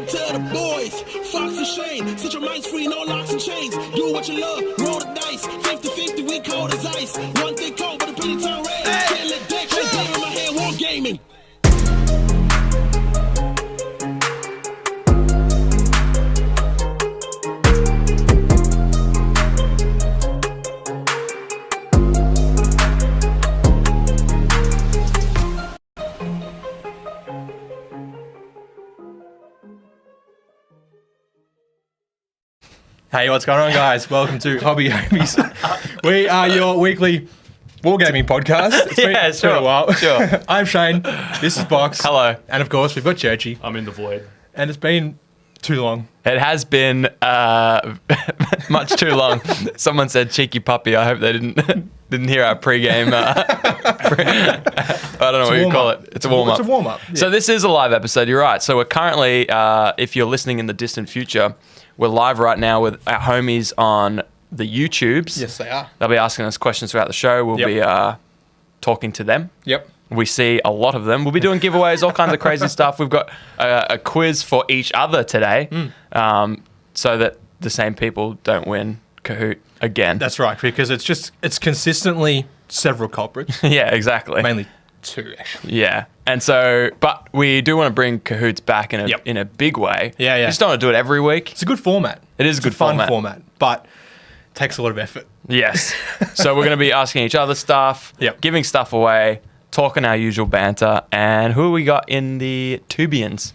tell the boys, Fox and Shane, set your minds free, no locks and chains. Do what you love, roll the dice. 50-50, we cold as ice. One thing cold, but a pretty tongue red. Can't let that shit get in my head, war gaming. Hey, what's going on, guys? Welcome to Hobby Homies. We are your weekly wargaming podcast. It's been a while. Sure. I'm Shane. This is Box. Hello. And of course, we've got Churchy. I'm in the void. And it's been too long. It has been much too long. Someone said cheeky puppy. I hope they didn't hear our pre-game. I don't know what you call it. It's a warm-up. It's a warm-up. Yeah. So this is a live episode. You're right. So we're currently, if you're listening in the distant future, we're live right now with our homies on the YouTubes. Yes, they are. They'll be asking us questions throughout the show. We'll be talking to them. Yep. We see a lot of them. We'll be doing giveaways, all kinds of crazy stuff. We've got a quiz for each other today, so that the same people don't win Kahoot again. That's right, because it's consistently several culprits. Yeah, exactly. Mainly two, actually. Yeah. And so, but we do want to bring Kahoots back in a big way. Yeah, yeah. We just don't want to do it every week. It's a good format. It is a good fun format, but it takes a lot of effort. Yes. So we're going to be asking each other stuff, giving stuff away, talking our usual banter, and who we got in the Tubians?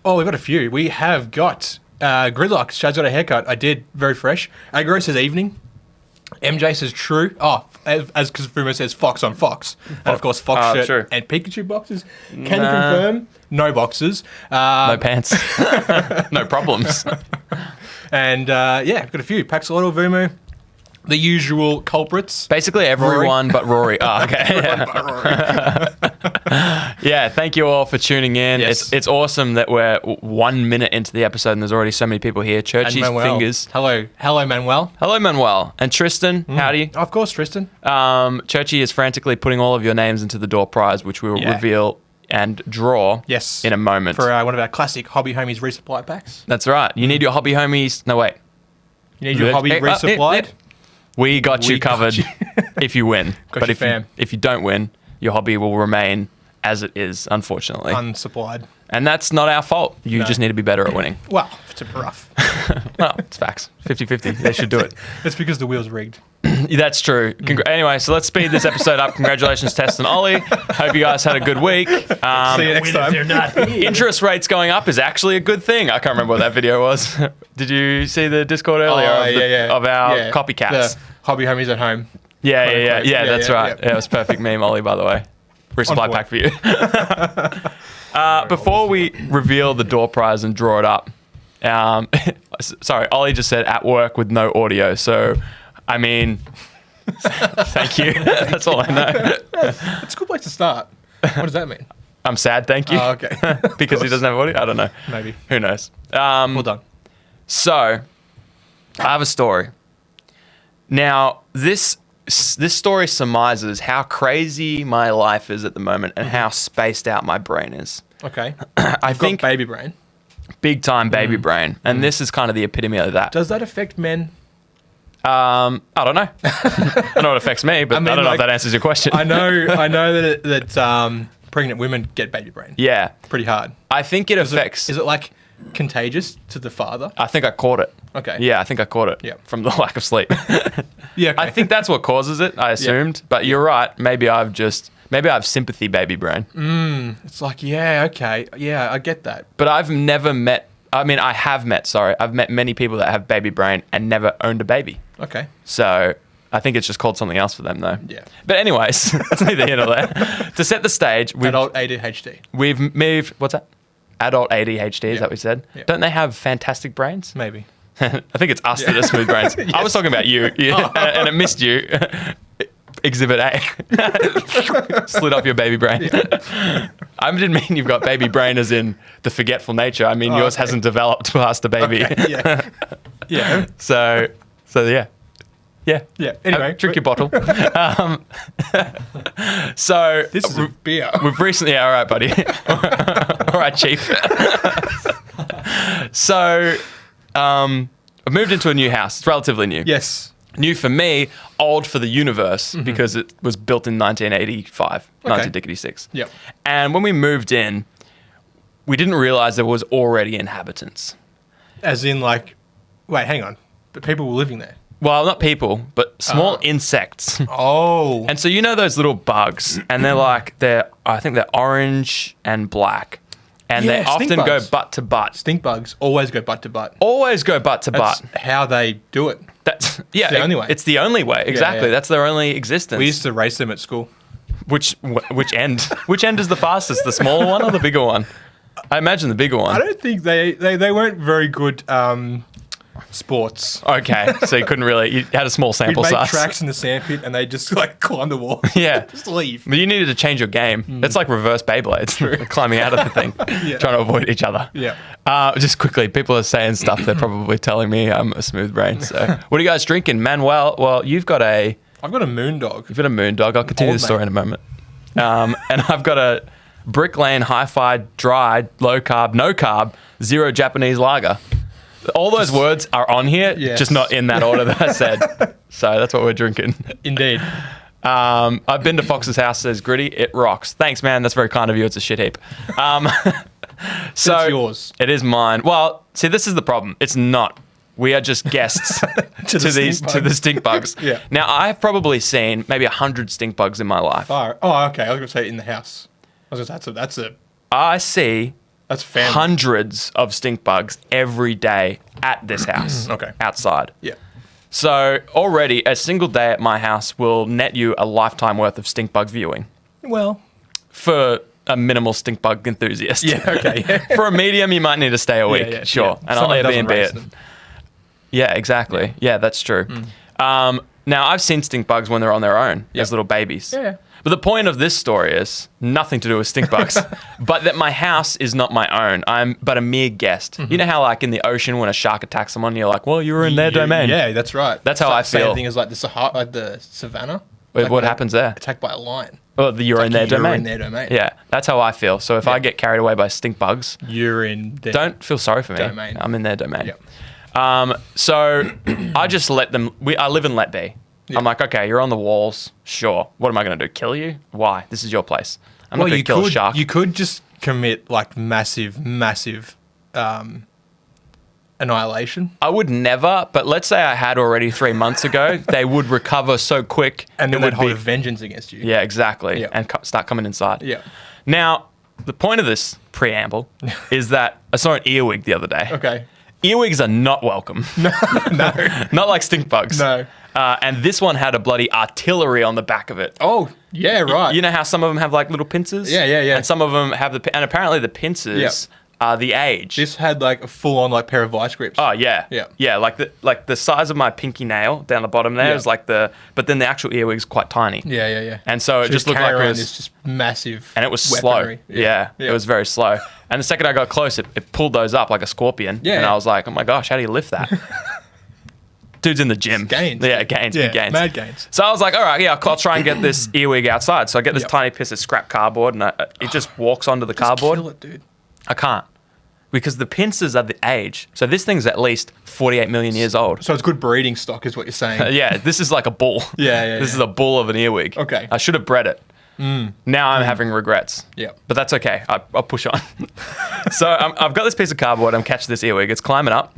Oh, we've got a few. We have got Gridlock. Shad's got a haircut. I did. Very fresh. Agro says evening. MJ says true. Oh, as Kazufumo says Fox on Fox. And of course, Fox shirt true. and Pikachu boxes. Can you confirm? No boxes. No pants. No problems. And we've got a few. Paxolotl, Vumu. The usual culprits. Basically everyone but Rory. Oh, okay. Yeah, thank you all for tuning in. Yes. It's awesome that we're 1 minute into the episode and there's already so many people here. Churchy's fingers. Hello, Manuel. Hello, Manuel. And Tristan, howdy. Of course, Tristan. Churchy is frantically putting all of your names into the door prize, which we will reveal and draw in a moment. For one of our classic Hobby Homies resupply packs. That's right. You need your Hobby Homies. No, wait. You need your hobby resupplied? We got you covered if you win. But if you don't win, your hobby will remain as it is, unfortunately. Unsupplied. And that's not our fault. You just need to be better at winning. Well, it's a bit rough. Well, it's facts. 50-50. They should do it. That's because the wheel's rigged. That's true. Anyway, so let's speed this episode up. Congratulations, Tess and Ollie. Hope you guys had a good week. See you next time. Interest rates going up is actually a good thing. I can't remember what that video was. Did you see the Discord earlier of our copycats? The Hobby Homies at home. Yeah, that's right. Yeah, it was perfect meme, Ollie, by the way. Resupply pack for you. Before we reveal the door prize and draw it up, sorry, Ollie just said at work with no audio. So, I mean, thank you. That's all I know. It's a good place to start. What does that mean? I'm sad, thank you. Oh, okay. Because he doesn't have audio? I don't know. Maybe. Who knows? Well done. So, I have a story. Now, this story surmises how crazy my life is at the moment and how spaced out my brain is. Okay. I think got baby brain. Big time baby brain. And this is kind of the epitome of that. Does that affect men? I don't know. I know it affects me, but I don't know if that answers your question. I know that pregnant women get baby brain. Yeah. Pretty hard. I think it affects... Is it like contagious to the father? I think I caught it. Okay. Yeah, I think I caught it. Yeah. From the lack of sleep. Yeah. Okay. I think that's what causes it, I assumed. But you're right. Maybe I have sympathy baby brain. It's like, okay. Yeah, I get that. But I've never met... I've met many people that have baby brain and never owned a baby. Okay. So I think it's just called something else for them, though. Yeah. But anyways, that's neither here nor there. To set the stage... Adult ADHD. We've moved... What's that? Adult ADHD, is that what we said? Yeah. Don't they have fantastic brains? Maybe. I think it's us that are smooth brains. Yes. I was talking about you, and it missed you. Exhibit A. Slid off your baby brain. Yeah. I didn't mean you've got baby brain as in the forgetful nature. I mean yours hasn't developed past a baby. Okay. Yeah. Yeah. So yeah. Yeah. Yeah. Anyway. Drink your bottle. So this is a beer. We've recently... Yeah, all right, buddy. All right, chief. So, I moved into a new house. It's relatively new. Yes. New for me, old for the universe because it was built in 1985, 1986. Yep. And when we moved in, we didn't realize there was already inhabitants. As in, like, wait, hang on. But people were living there. Well, not people, but small insects. Oh. And so you know those little bugs, and I think they're orange and black, and Yeah, they often stink go bugs. butt to butt. Stink bugs always go butt to butt. Always go butt to That's butt. how they do it. That's the only way. It's the only way. Exactly. yeah. That's their only existence. We used to race them at school. Which end? Which end is the fastest? The smaller one or the bigger one? I imagine the bigger one. I don't think they weren't very good sports. Okay, so you couldn't really. You had a small We'd sample make size. tracks in the sandpit and they just like climb the wall. Yeah. Just leave. But you needed to change your game. It's like reverse Beyblades, climbing out of the thing, trying to avoid each other. Yeah. Just quickly, people are saying stuff. They're probably telling me I'm a smooth brain. So, what are you guys drinking, Manuel? Well, I've got a moon dog. you've got a moon dog. I'll continue Old the story mate. in a moment. And I've got a Brick Lane Hi-Fi dried, low carb, no carb, zero Japanese lager. All those words are on here, Yes. just not in that order that I said. So that's what we're drinking. Indeed. I've been to Fox's house, says Gritty. It rocks. Thanks, man. That's very kind of you. It's a shit heap. So It's yours. It is mine. Well, see, this is the problem. It's not. We are just guests to the stink bugs. Yeah. Now, I've probably seen maybe 100 stink bugs in my life. Oh, okay. I was going to say in the house. I was going to say I see that's family. hundreds of stink bugs every day at this house. Okay. Outside. Yeah. So already a single day at my house will net you a lifetime worth of stink bug viewing Well. for a minimal stink bug enthusiast. Yeah. Okay. Yeah. For a medium, you might need to stay a week. yeah, Sure. yeah. And Someone I'll doesn't Airbnb race it. them. Yeah, exactly. Yeah, that's true. Now, I've seen stink bugs when they're on their own as little babies. Yeah. But the point of this story is nothing to do with stink bugs, but that my house is not my own. I'm but a mere guest. You know how, like, in the ocean, when a shark attacks someone, you're like, well, you were in their domain. Yeah, that's right. That's how I feel. Same thing as like the Sahara, like the savannah. Wait, Like what when they're happens there? Attacked by a lion. Well, you're in their you're domain. in their domain. Yeah, that's how I feel. So if I get carried away by stink bugs, You're in their don't feel sorry for me. domain. I'm in their domain. Yep. So I just let them. I live and let be. Yep. I'm like, okay, you're on the walls. Sure. What am I going to do? Kill you? Why? This is your place. I'm not going to kill a shark. You could just commit like massive annihilation. I would never. But let's say I had already 3 months ago. They would recover so quick, And then it they'd hold be- a vengeance against you. Yeah, exactly. Yep. And start coming inside. Yeah. Now, the point of this preamble is that I saw an earwig the other day. Okay. Earwigs are not welcome. No. Not like stink bugs. No. And this one had a bloody artillery on the back of it. Oh, yeah, right. You know how some of them have like little pincers? Yeah. And some of them have and apparently the pincers are the age. This had like a full-on like pair of vice grips. Oh yeah. Yeah. Yeah, like the size of my pinky nail down the bottom there Yeah. is like but then the actual earwig's quite tiny. Yeah. And so it just looked like it around was this just massive. and it was weaponry. slow. Yeah. It was very slow. And the second I got close, it pulled those up like a scorpion. Yeah. And I was like, oh my gosh, how do you lift that? Dude's in the gym. Gains. Yeah, gains. Yeah, Big gains. mad gains. So I was like, all right, yeah, I'll try and get this earwig outside. So I get this tiny piece of scrap cardboard and it just walks onto the cardboard. Kill it, dude. I can't. Because the pincers are the age. So this thing's at least 48 million years old. So it's good breeding stock, is what you're saying. Yeah, this is like a bull. Yeah. This is a bull of an earwig. Okay. I should have bred it. Now I'm having regrets. Yeah. But that's okay. I'll push on. So I've got this piece of cardboard. I'm catching this earwig. It's climbing up.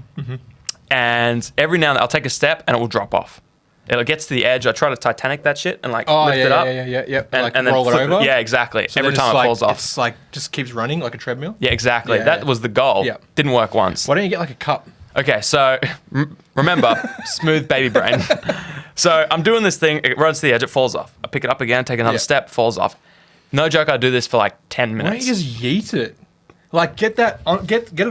And every now and then I'll take a step and it will drop off. It gets to the edge. I try to Titanic that shit and lift it up. Yeah. And then roll it flip over. Yeah, exactly. So every then time it's it falls off. It's like just keeps running like a treadmill. Yeah, exactly. Yeah, That yeah. was the goal. Yeah. Didn't work once. Why don't you get like a cup? Okay, so remember, smooth baby brain. So I'm doing this thing, it runs to the edge, it falls off. I pick it up again, take another step, falls off. No joke, I do this for like 10 Why minutes. don't you just yeet it? Like get it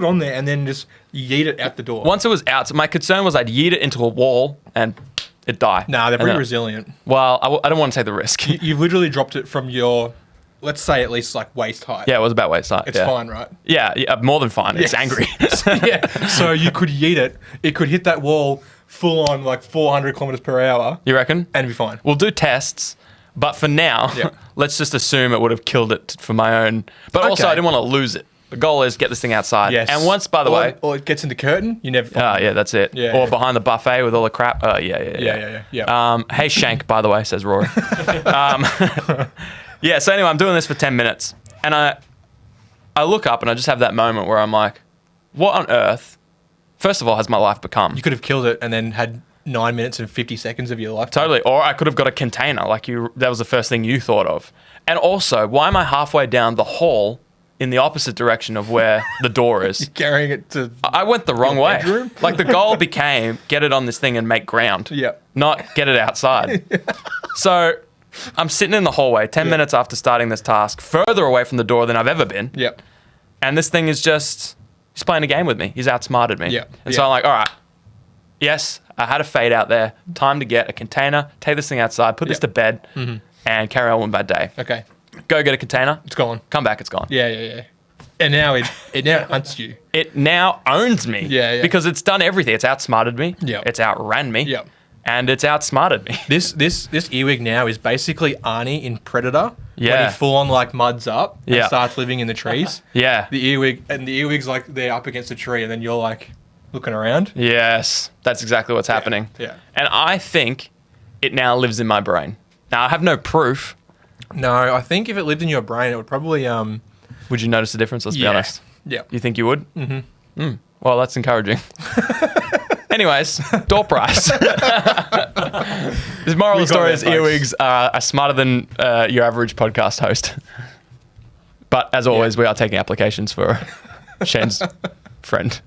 on there and then just yeet it out the door. Once it was out, so my concern was I'd yeet it into a wall and it'd die. Nah, they're And pretty then- resilient. Well, I don't want to take the risk. You've literally dropped it from your, let's say at least like waist height. Yeah, it was about waist height. It's yeah. fine, right? Yeah, more than fine. It's Yes. angry. Yeah. So you could yeet it. It could hit that wall full on like 400 kilometers per hour You reckon? and be fine. We'll do tests, but for now, Yeah. let's just assume it would have killed it for my own. But also, Okay. I didn't want to lose it. The goal is get this thing outside. Yes. And once, by the way, or it gets in the curtain, you never find it. yeah, that's it. Yeah, or yeah. behind the buffet with all the crap. Yeah. Hey, Shank, by the way, says Rory. Yeah, so anyway, I'm doing this for 10 minutes. And I look up and I just have that moment where I'm like, what on earth, first of all, has my life become? You could have killed it and then had 9 minutes and 50 seconds of your life. Totally. Or I could have got a container that was the first thing you thought of. And also, why am I halfway down the hall in the opposite direction of where the door is? Carrying it to... I went the wrong way. bedroom? Like the goal became get it on this thing and make ground. Yeah. Not get it outside. So I'm sitting in the hallway 10 minutes after starting this task, further away from the door than I've ever been. Yep. And this thing is he's playing a game with me. He's outsmarted me. Yeah. And so I'm like, all right, yes, I had a fade out there. Time to get a container, take this thing outside, put this to bed, and carry on with my day. Okay. Go get a container. It's gone. Come back, it's gone. Yeah. And now it now hunts you. It now owns me. Yeah. Because it's done everything. It's outsmarted me. Yep. It's outran me. Yep. And it's outsmarted me. This earwig now is basically Arnie in Predator. Yeah. When he full on like muds up and Yeah. starts living in the trees. Yeah. The earwig's like they're up against a tree and then you're like looking around. Yes. That's exactly what's happening. Yeah. And I think it now lives in my brain. Now, I have no proof. No, I think if it lived in your brain, it would probably Would you notice the difference? Let's be honest. Yeah. You think you would? Mm-hmm. Well, that's encouraging. Anyways, door price. The moral of the story is earwigs are smarter than your average podcast host. But as always, we are taking applications for Shane's friend.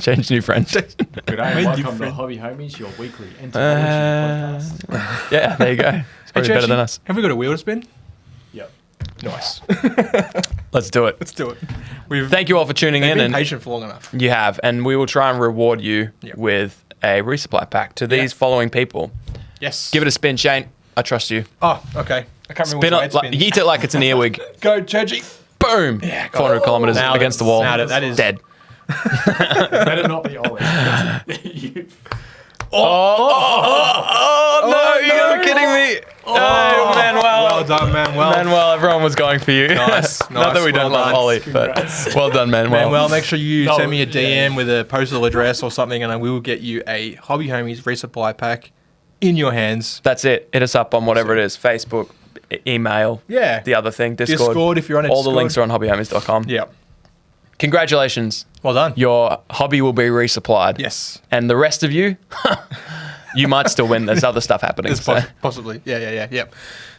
Shane's new friend. Good day, and welcome to Hobby Homies, your weekly entomology podcast. Yeah, there you go. It's probably better than us. Have we got a wheel to spin? Yep. Nice. Let's do it. Let's do it. We've Thank you all for tuning in. been And patient for long enough. you have. And we will try and reward you Yep. with a resupply pack to these following people. Yes. Give it a spin, Shane. I trust you. Oh, okay. I can't remember Spin which way it, like, spins. yeet it like it's an earwig. Go, Churchy. Boom. Yeah, 400 kilometers Nailed it. against the wall. Nailed it. That is dead. Better not be Ollie. You- Oh, no, you're kidding me. Oh, Manuel. Well done, Manuel. Manuel, everyone was going for you. Nice, Not that we don't well love done. Ollie, but well done, Manuel. Manuel, make sure you No, send me a DM yeah. with a postal address or something, and I will get you a Hobby Homies resupply pack in your hands. That's it. Hit us up on whatever it is. Facebook, email. Yeah. The other thing, Discord. Discord, if you're on All the Discord. links are on hobbyhomies.com. Yeah. Congratulations. Well done. Your hobby will be resupplied. Yes. And the rest of you, you might still win. There's other stuff happening. It's So. possibly. Yeah.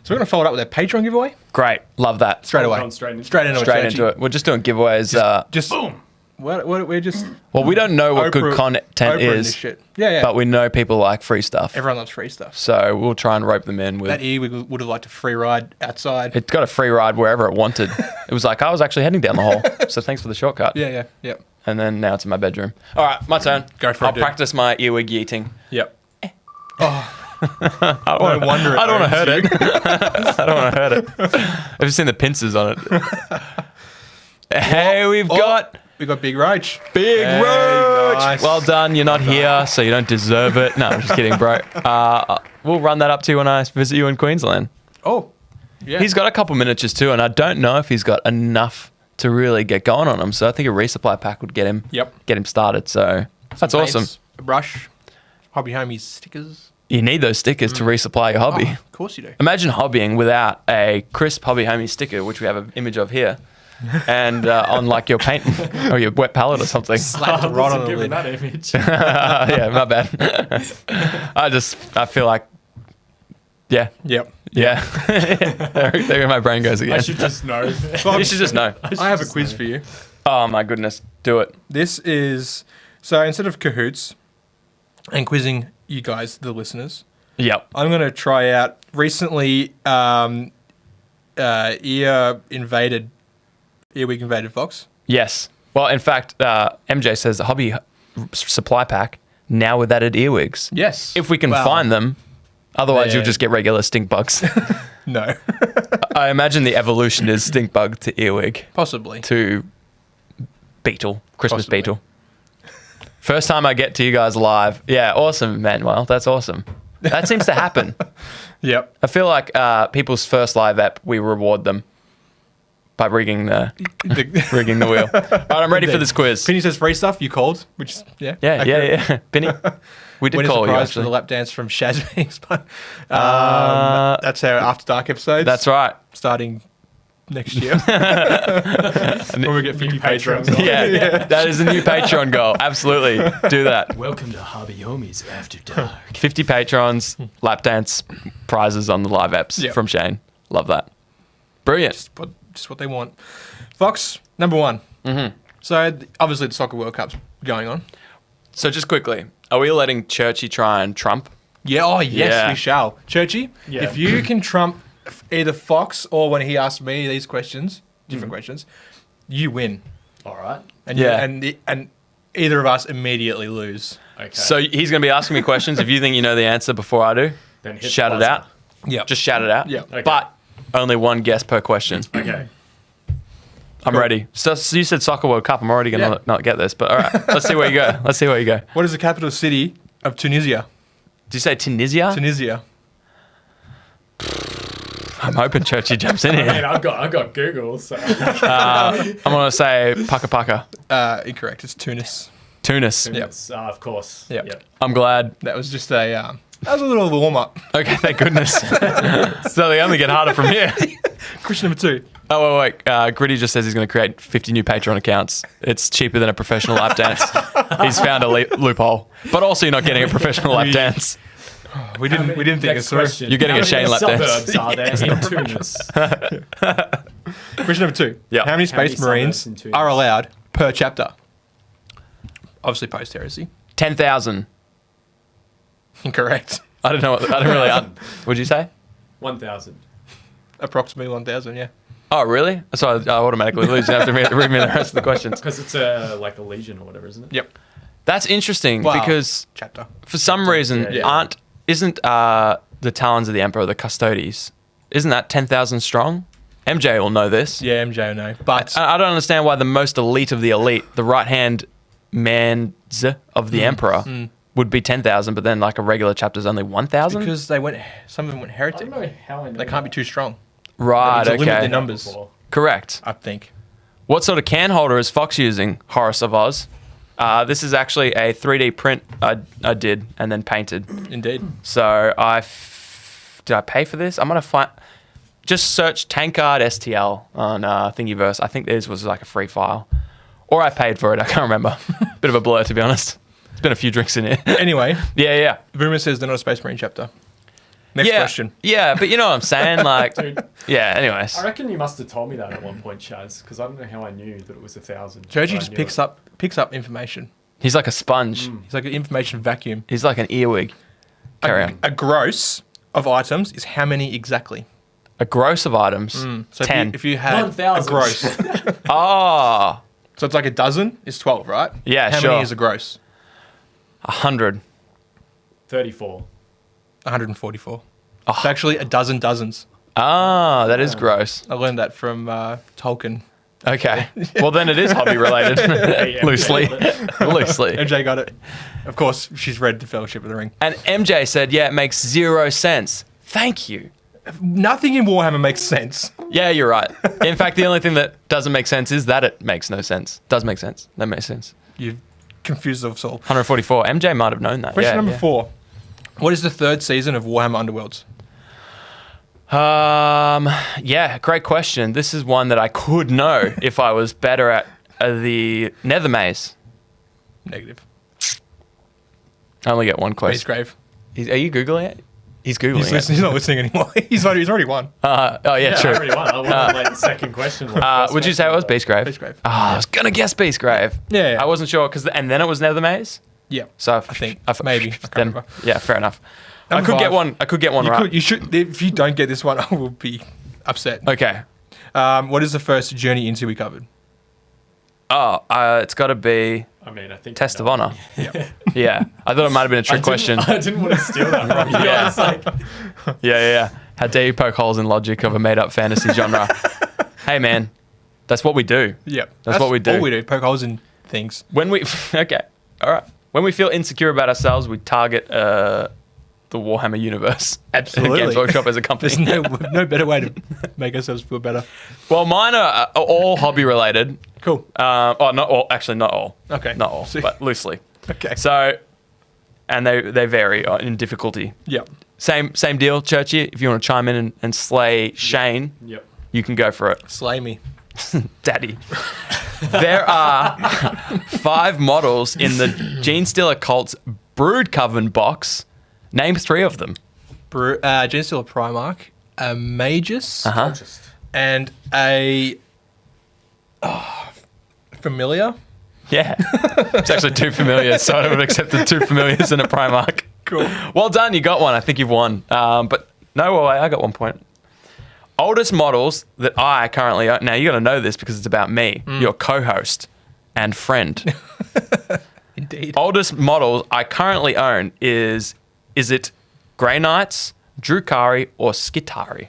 So we're going to follow it up with a Patreon giveaway Great. Love that. straight away. Gone straight into Straight into Straight it. into it. We're just doing giveaways. Just boom. We're just Well, we don't know what good Oprah- content Oprah in this is, shit. Yeah. but we know people like free stuff. Everyone loves free stuff. So we'll try and rope them in with. That ear would have liked a free ride outside. It got a free ride wherever it wanted. It was like I was actually heading down the hole. So thanks for the shortcut. Yeah. And then now it's in my bedroom. All right, my turn. Go for it, I'll dude. practice my earwig yeeting. Yep. I don't wonder it I don't want to owns hurt it. I don't want to hurt it. Have you seen the pincers on it? Hey, we've got We got Big Roach. Big Hey, Roach. nice. Well done. You're not here, so you don't deserve it. No, I'm just kidding, bro. We'll run that up to you when I visit you in Queensland. Oh. Yeah. He's got a couple miniatures too, and I don't know if he's got enough to really get going on him. So I think a resupply pack would get him started. So that's awesome. Paints, a brush. Hobby Homies stickers. You need those stickers to resupply your hobby. Oh, of course you do. Imagine hobbying without a crisp Hobby Homie sticker, which we have an image of here, and on like your paint or your wet palette or something. Slapped I right on wasn't the given lid. that image. Yeah, my bad. I feel like, yeah. Yep. There my brain goes again. I should just know. You should just know. I have a quiz for you. Oh my goodness, do it. This is so instead of cahoots and quizzing you guys, the listeners, Yep. I'm going to try out recently. Earwig invaded Fox. Yes. Well, in fact, MJ says the hobby supply pack now with added earwigs. Yes, If we can Well, find them. Otherwise, Yeah. you'll just get regular stink bugs. No, I imagine the evolution is stink bug to earwig possibly. to beetle, Christmas Possibly. beetle. First time I get to you guys live. Yeah, awesome, Manuel. That's awesome. That seems to happen. Yep. I feel like people's first live app, we reward them by rigging the Rigging the wheel. All right, I'm ready for this quiz. Penny says free stuff. You called, which is Yeah, accurate. yeah. Penny, we did Win a call you surprise for actually. the lap dance from Shaaz Plays. That's our After Dark episodes. That's right. Starting next year. When we get 50 patrons. Yeah, that is a new Patreon goal. Absolutely, do that. Welcome to Hobby Homies After Dark. 50 patrons, lap dance prizes on the live apps Yep. from Shane. Love that. Brilliant. Just what they want. Fox, number one. Mm-hmm. So, obviously, the Soccer World Cup's going on. So just quickly, are we letting Churchy try and trump? Yeah, oh, yes, Yeah. we shall. Churchy, Yeah. if you can trump either Fox or when he asked me these questions, different questions, you win. All right. And Yeah. and either of us immediately lose. Okay. So he's going to be asking me questions. If you think you know the answer before I do, Then hit shout the it buzzer. out. Yeah. Just shout it out. Yeah. Okay. But only one guess per question. Okay. I'm ready. So you said Soccer World Cup. I'm already going to Yeah. not get this. But all right, let's see where you go. Let's see where you go. What is the capital city of Tunisia? Did you say Tunisia? Tunisia. I'm hoping Churchy jumps in I mean, here. I've got Google, so I'm going to say Paka. Incorrect. It's Tunis. Tunis. Yes, of course. Yep. Yep. I'm glad. That was just a that was a little warm up. Okay, thank goodness. So they only get harder from here. Question number 2. Oh, wait. Gritty just says he's going to create 50 new Patreon accounts. It's cheaper than a professional lap dance. He's found a loophole. But also, you're not getting a professional lap dance. We didn't think it Next through. question. You're getting How a Shane many lap dance. suburbs are there in Tunis? Question number 2. Yeah. How many How many Space Marines suburbs in Tunis? are allowed per chapter? Obviously, post heresy. 10,000. Incorrect. I don't know. I don't really. What'd you say? 1,000. Approximately 1,000. Yeah. Oh, really? So I automatically lose. You have to read me the rest of the questions. Because it's like a legion or whatever, isn't it? Yep. That's interesting Wow. because Chapter. for some reason Yeah. isn't the Talons of the Emperor, the Custodes, isn't that 10,000 strong? MJ will know this. Yeah, MJ will know. But I don't understand why the most elite of the elite, the right-hand mans of the Emperor, would be 10,000, but then like a regular chapter is only 1,000? because some of them went I heretic. don't know how I know They can't be too strong. Right, They need to limit okay. their numbers. Before. Correct. I think. What sort of can holder is Fox using, Horus of Oz? This is actually a 3D print I did and then painted. Indeed. So did I pay for this? I'm going to find... Just search Tankard STL on Thingiverse. I think this was like a free file. Or I paid for it. I can't remember. Bit of a blur, to be honest. It's been a few drinks in here. Anyway, Yeah. Rumor says they're not a Space Marine chapter. Next question. Yeah, but you know what I'm saying? Like, Dude, yeah, anyways. I reckon you must have told me that at one point, Chaz, because I don't know how I knew that it was 1,000. Churchy but I just knew picks it. up information. He's like a sponge. He's like an information vacuum. He's like an earwig. Carry on. A gross of items is how many exactly? A gross of items. So 10. if you had 1,000. a gross, Oh, so it's like a dozen is 12, right? Yeah, How sure. many is a gross? 100. 34. 144. Oh. It's actually a dozen dozens. Ah, that is gross. I learned that from Tolkien. Okay. Well, then it is hobby related. Yeah. Loosely. Loosely. MJ got it. Of course, she's read The Fellowship of the Ring. And MJ said, yeah, it makes 0 sense. Thank you. Nothing in Warhammer makes sense. Yeah, you're right. In fact, the only thing that doesn't make sense is that it makes no sense. Does make sense. That makes sense. You've confused us all. 144. MJ might have known that. Question Yeah, number yeah. 4. What is the third season of Warhammer Underworlds? Yeah, great question. This is one that I could know if I was better at the Nether Maze. Negative. I only get one question. Grave. Are you Googling it? He's Googling it. He's not listening anymore. He's already won. Oh, yeah, Yeah, true. I already won. I won like the second question. Like, Would you say it was Beastgrave? Beastgrave. I was going to guess Beastgrave. Yeah, yeah. I wasn't sure, and then it was Nether Maze. Yeah. So I think. Maybe. I can't then, remember. yeah, fair enough. Number I could get 5. one. I could get one You right. could. You should. If you don't get this one, I will be upset. Okay. What is the first journey into we covered? Oh, it's got to be I mean, I think. Test you of know. Honor. Yeah. I thought it might have been a trick question. I didn't want to steal that from you. Yeah. I was like, Yeah. How dare you poke holes in logic of a made-up fantasy genre? Hey, man, that's what we do. Yep. That's what we do. All we do. Poke holes in things. When we okay, all right. When we feel insecure about ourselves, we target the Warhammer universe. Absolutely. Games Workshop as a company. There's no better way to make ourselves feel better. Well, mine are all hobby related. Cool. Not all. Actually, not all. Okay. Not all, See. but loosely. Okay. So, and they vary in difficulty. Yep. Same deal, Churchy. If you want to chime in and slay Shane, Yep. you can go for it. Slay me. Daddy. There are 5 models in the Gene Stealer Cult's Brood Coven box. Name 3 of them. Gene Stealer Primarch, a Magus, Uh-huh. and a Familiar. Yeah. It's actually 2 familiars, so I would have accepted 2 familiars and a Primarch. Cool. Well done, you got one. I think you've won. But no way, I got 1 point. Oldest models that I currently own. Now, you got to know this because it's about me, your co-host and friend. Indeed. Oldest models I currently own is it Grey Knights, Drukhari, or Skitari?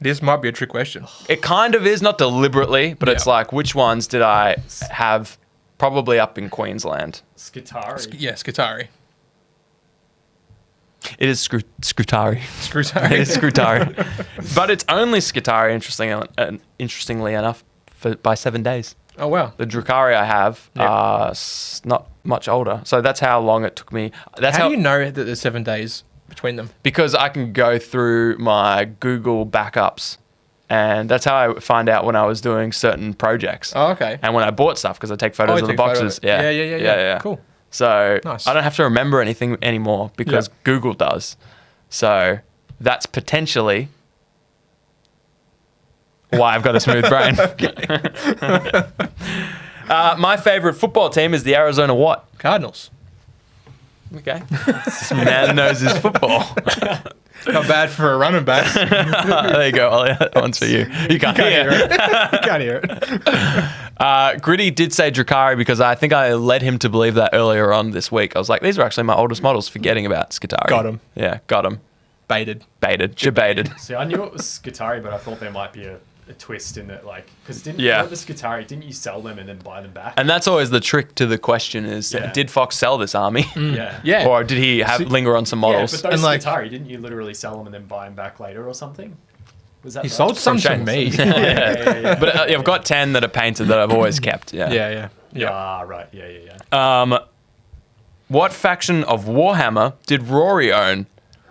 This might be a trick question. It kind of is, not deliberately, but it's Yeah. like, which ones did I have probably up in Queensland? Skitari. Yeah, Skitari. It is Scrutari. Scrutari. It is Scrutari. But it's only Skitari, interestingly enough, by 7 days. Oh, wow. The Drukhari I have are not much older. So that's how long it took me. That's How do you know that there's 7 days between them? Because I can go through my Google backups. And that's how I find out when I was doing certain projects. Oh, okay. And when I bought stuff, because I take photos you of the take a photo of boxes. it. Yeah. Cool. So Nice. I don't have to remember anything anymore because Yeah. Google does. So that's potentially why I've got a smooth brain. My favorite football team is the Arizona what? Cardinals. Okay. This man knows his football. Not bad for a running back. There you go, Ollie. That one's for you. You can't hear it. You can't hear it. Gritty did say Drukhari because I think I led him to believe that earlier on this week. I was like, these are actually my oldest models, forgetting about Skitari. Got 'em. Yeah, got him. Baited. Baited. Jebaited. See, I knew it was Skitari, but I thought there might be a twist in that, like, because didn't Yeah. the Skitari, didn't you sell them and then buy them back? And that's always the trick to the question is, Yeah. did Fox sell this army? Yeah. Yeah. Or did he linger on some Yeah, models? but those And, like- Skitari, didn't you literally sell them and then buy them back later or something? Was that He right? sold some to Shane. me. Yeah. But I've got 10 that are painted that I've always kept. Yeah. Yeah. Ah, right. Yeah. What faction of Warhammer did Rory own?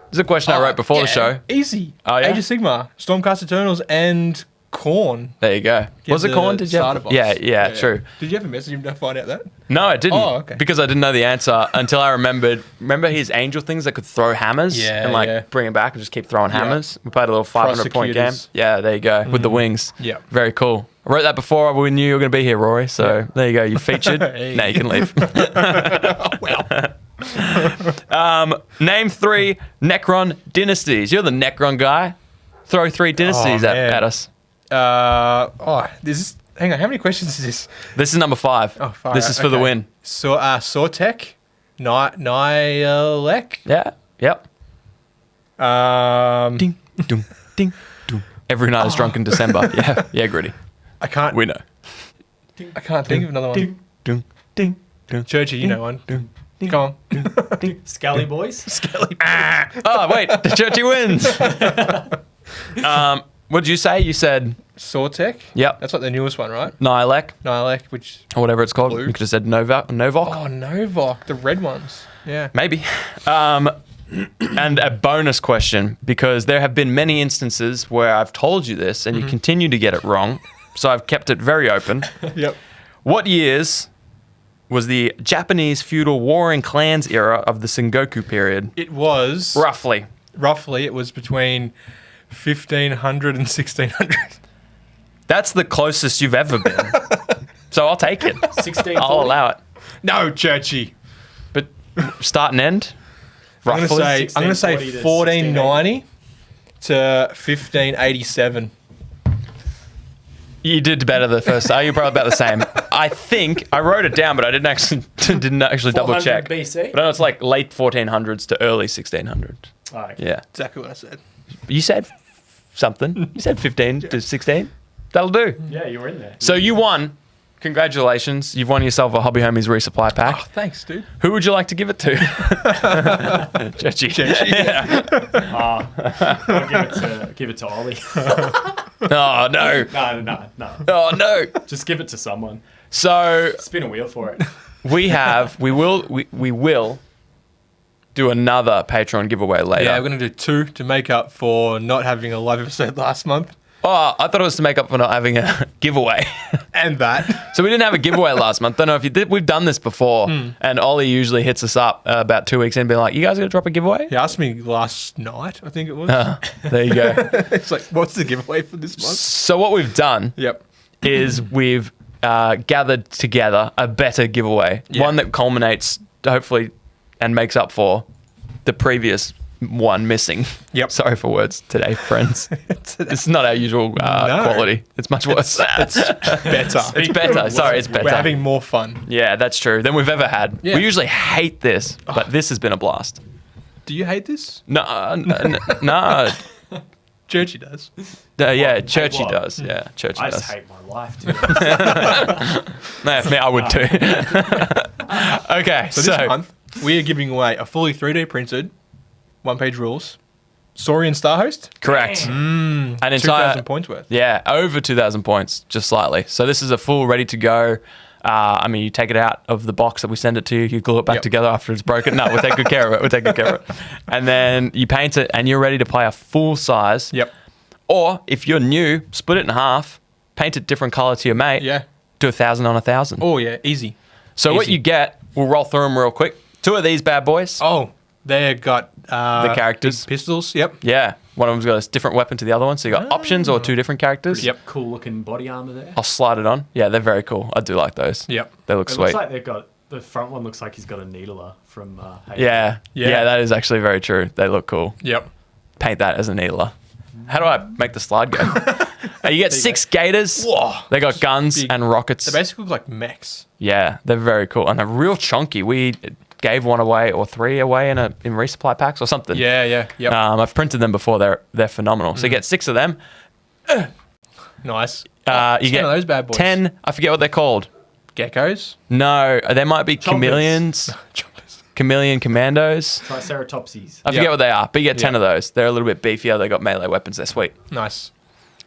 This is a question I wrote before the show. Easy. Oh, yeah? Age of Sigmar, Stormcast Eternals, and Khorne. There you go. Was it the corn? Did you? starter box. Yeah, true. Did you ever message him to find out that? No, I didn't. Oh, okay. Because I didn't know the answer until I remembered. Remember his angel things that could throw hammers Yeah, and like yeah. bring it back and just keep throwing hammers? We played a little 500-point game. Prosecutors. Yeah, there you go. With the wings. Yeah. Very cool. I wrote that before we knew you were going to be here, Rory. So there you go. You featured. Hey. Now you can leave. Wow. Name 3 Necron dynasties. You're the Necron guy. Throw 3 dynasties at man. us. This is. Hang on. How many questions is this? This is number 5. Oh, far This out, is for the okay. win. So, Sortek, Nihilek. Yeah. Yep. Ding, ding, ding, ding. Every night is drunk in December. Yeah. Yeah, Gritty. I can't. We know. I can't think of another one. Ding, ding, ding, ding. Churchy, you know one. Ding, ding, Come on. Scally boys. Skelly. Oh, wait. The Churchy wins. What did you say? You said Sortek. Yep. That's like the newest one, right? Nihilek Nihilek, which. or whatever it's called. Blue. You could have said Novok. Oh, Novok. The red ones. Yeah. Maybe. And a bonus question, because there have been many instances where I've told you this and you continue to get it wrong. So I've kept it very open. Yep. What years was the Japanese feudal warring clans era of the Sengoku period? It was. Roughly. Roughly, it was between 1500 and 1600. That's the closest you've ever been. So I'll take it. 1640. I'll allow it. No, Churchy. But start and end? I'm going to say 1640 to 1490 to 1587. You did better the first time. You're probably about the same. I think I wrote it down, but I didn't actually double 400 check. BC? But I know it's like late 1400s to early 1600s. Oh, okay. Yeah. Exactly what I said. You said something. You said 15 to 16. That'll do. Yeah, you were in there. So you won congratulations. You've won yourself a Hobby Homies resupply pack. Oh, thanks, dude. Who would you like to give it to? Churchy. Yeah. I'll give it to Ollie. Oh, no. No. Oh, no. Just give it to someone. So Spin a wheel for it. we will do another Patreon giveaway later. Yeah, we're going to do 2 to make up for not having a live episode last month. Oh, I thought it was to make up for not having a giveaway. And that. So we didn't have a giveaway last month. Don't know if you did. We've done this before. And Ollie usually hits us up about 2 weeks in and being like, you guys going to drop a giveaway? He asked me last night, I think it was. There you go. It's like, what's the giveaway for this month? So what we've done Yep. is we've gathered together a better giveaway. Yeah. One that culminates, hopefully, and makes up for the previous one missing. Yep. Sorry for words today, friends. It's not our usual quality. It's much worse. It's better. It's better. Sorry, it's better. We're having more fun. Yeah, that's true, than we've ever had. Yeah. We usually hate this, but this has been a blast. Do you hate this? No. Churchy does. Yeah, Churchy what? does. Yeah, Churchy I does. just hate my life, dude. No, me, I would too. Okay, So this month, we are giving away a fully 3D printed, 1-page rules, Saurian Star Host, correct. An entire 2,000 points worth. Yeah, over 2,000 points, just slightly. So this is a full ready to go. I mean, you take it out of the box that we send it to you, you glue it back Yep. together after it's broken. No, we'll take good care of it. And then you paint it and you're ready to play a full size. Yep. Or if you're new, split it in half, paint it different color to your mate. Yeah. Do 1,000 on 1,000. Oh, yeah. Easy. So what easy. you get, we'll roll through them real quick. 2 of these bad boys. Oh, they got The characters. big pistols. Yep. Yeah. One of them's got a different weapon to the other one. So you got options or 2 different characters. Yep. Cool looking body armor there. I'll slide it on. Yeah, they're very cool. I do like those. Yep. They look It sweet. looks like they've got the front one looks like he's got a needler from Halo. Yeah. Yeah. Yeah, that is actually very true. They look cool. Yep. Paint that as a needler. How do I make the slide go? You get 6 gators. Whoa. They got guns big. and rockets. They basically look like mechs. Yeah, they're very cool. And they're real chunky. We gave 1 away or 3 away in resupply packs or something. Yeah. Yep. I've printed them before. They're phenomenal. So you get 6 of them. Nice. You 10 get of those bad boys. 10. I forget what they're called. Geckos. No, they might be Chompers. chameleons. Chameleon commandos. Triceratopses. I forget Yep. what they are, but you get 10 Yep. of those. They're a little bit beefier. They got melee weapons. They're sweet. Nice.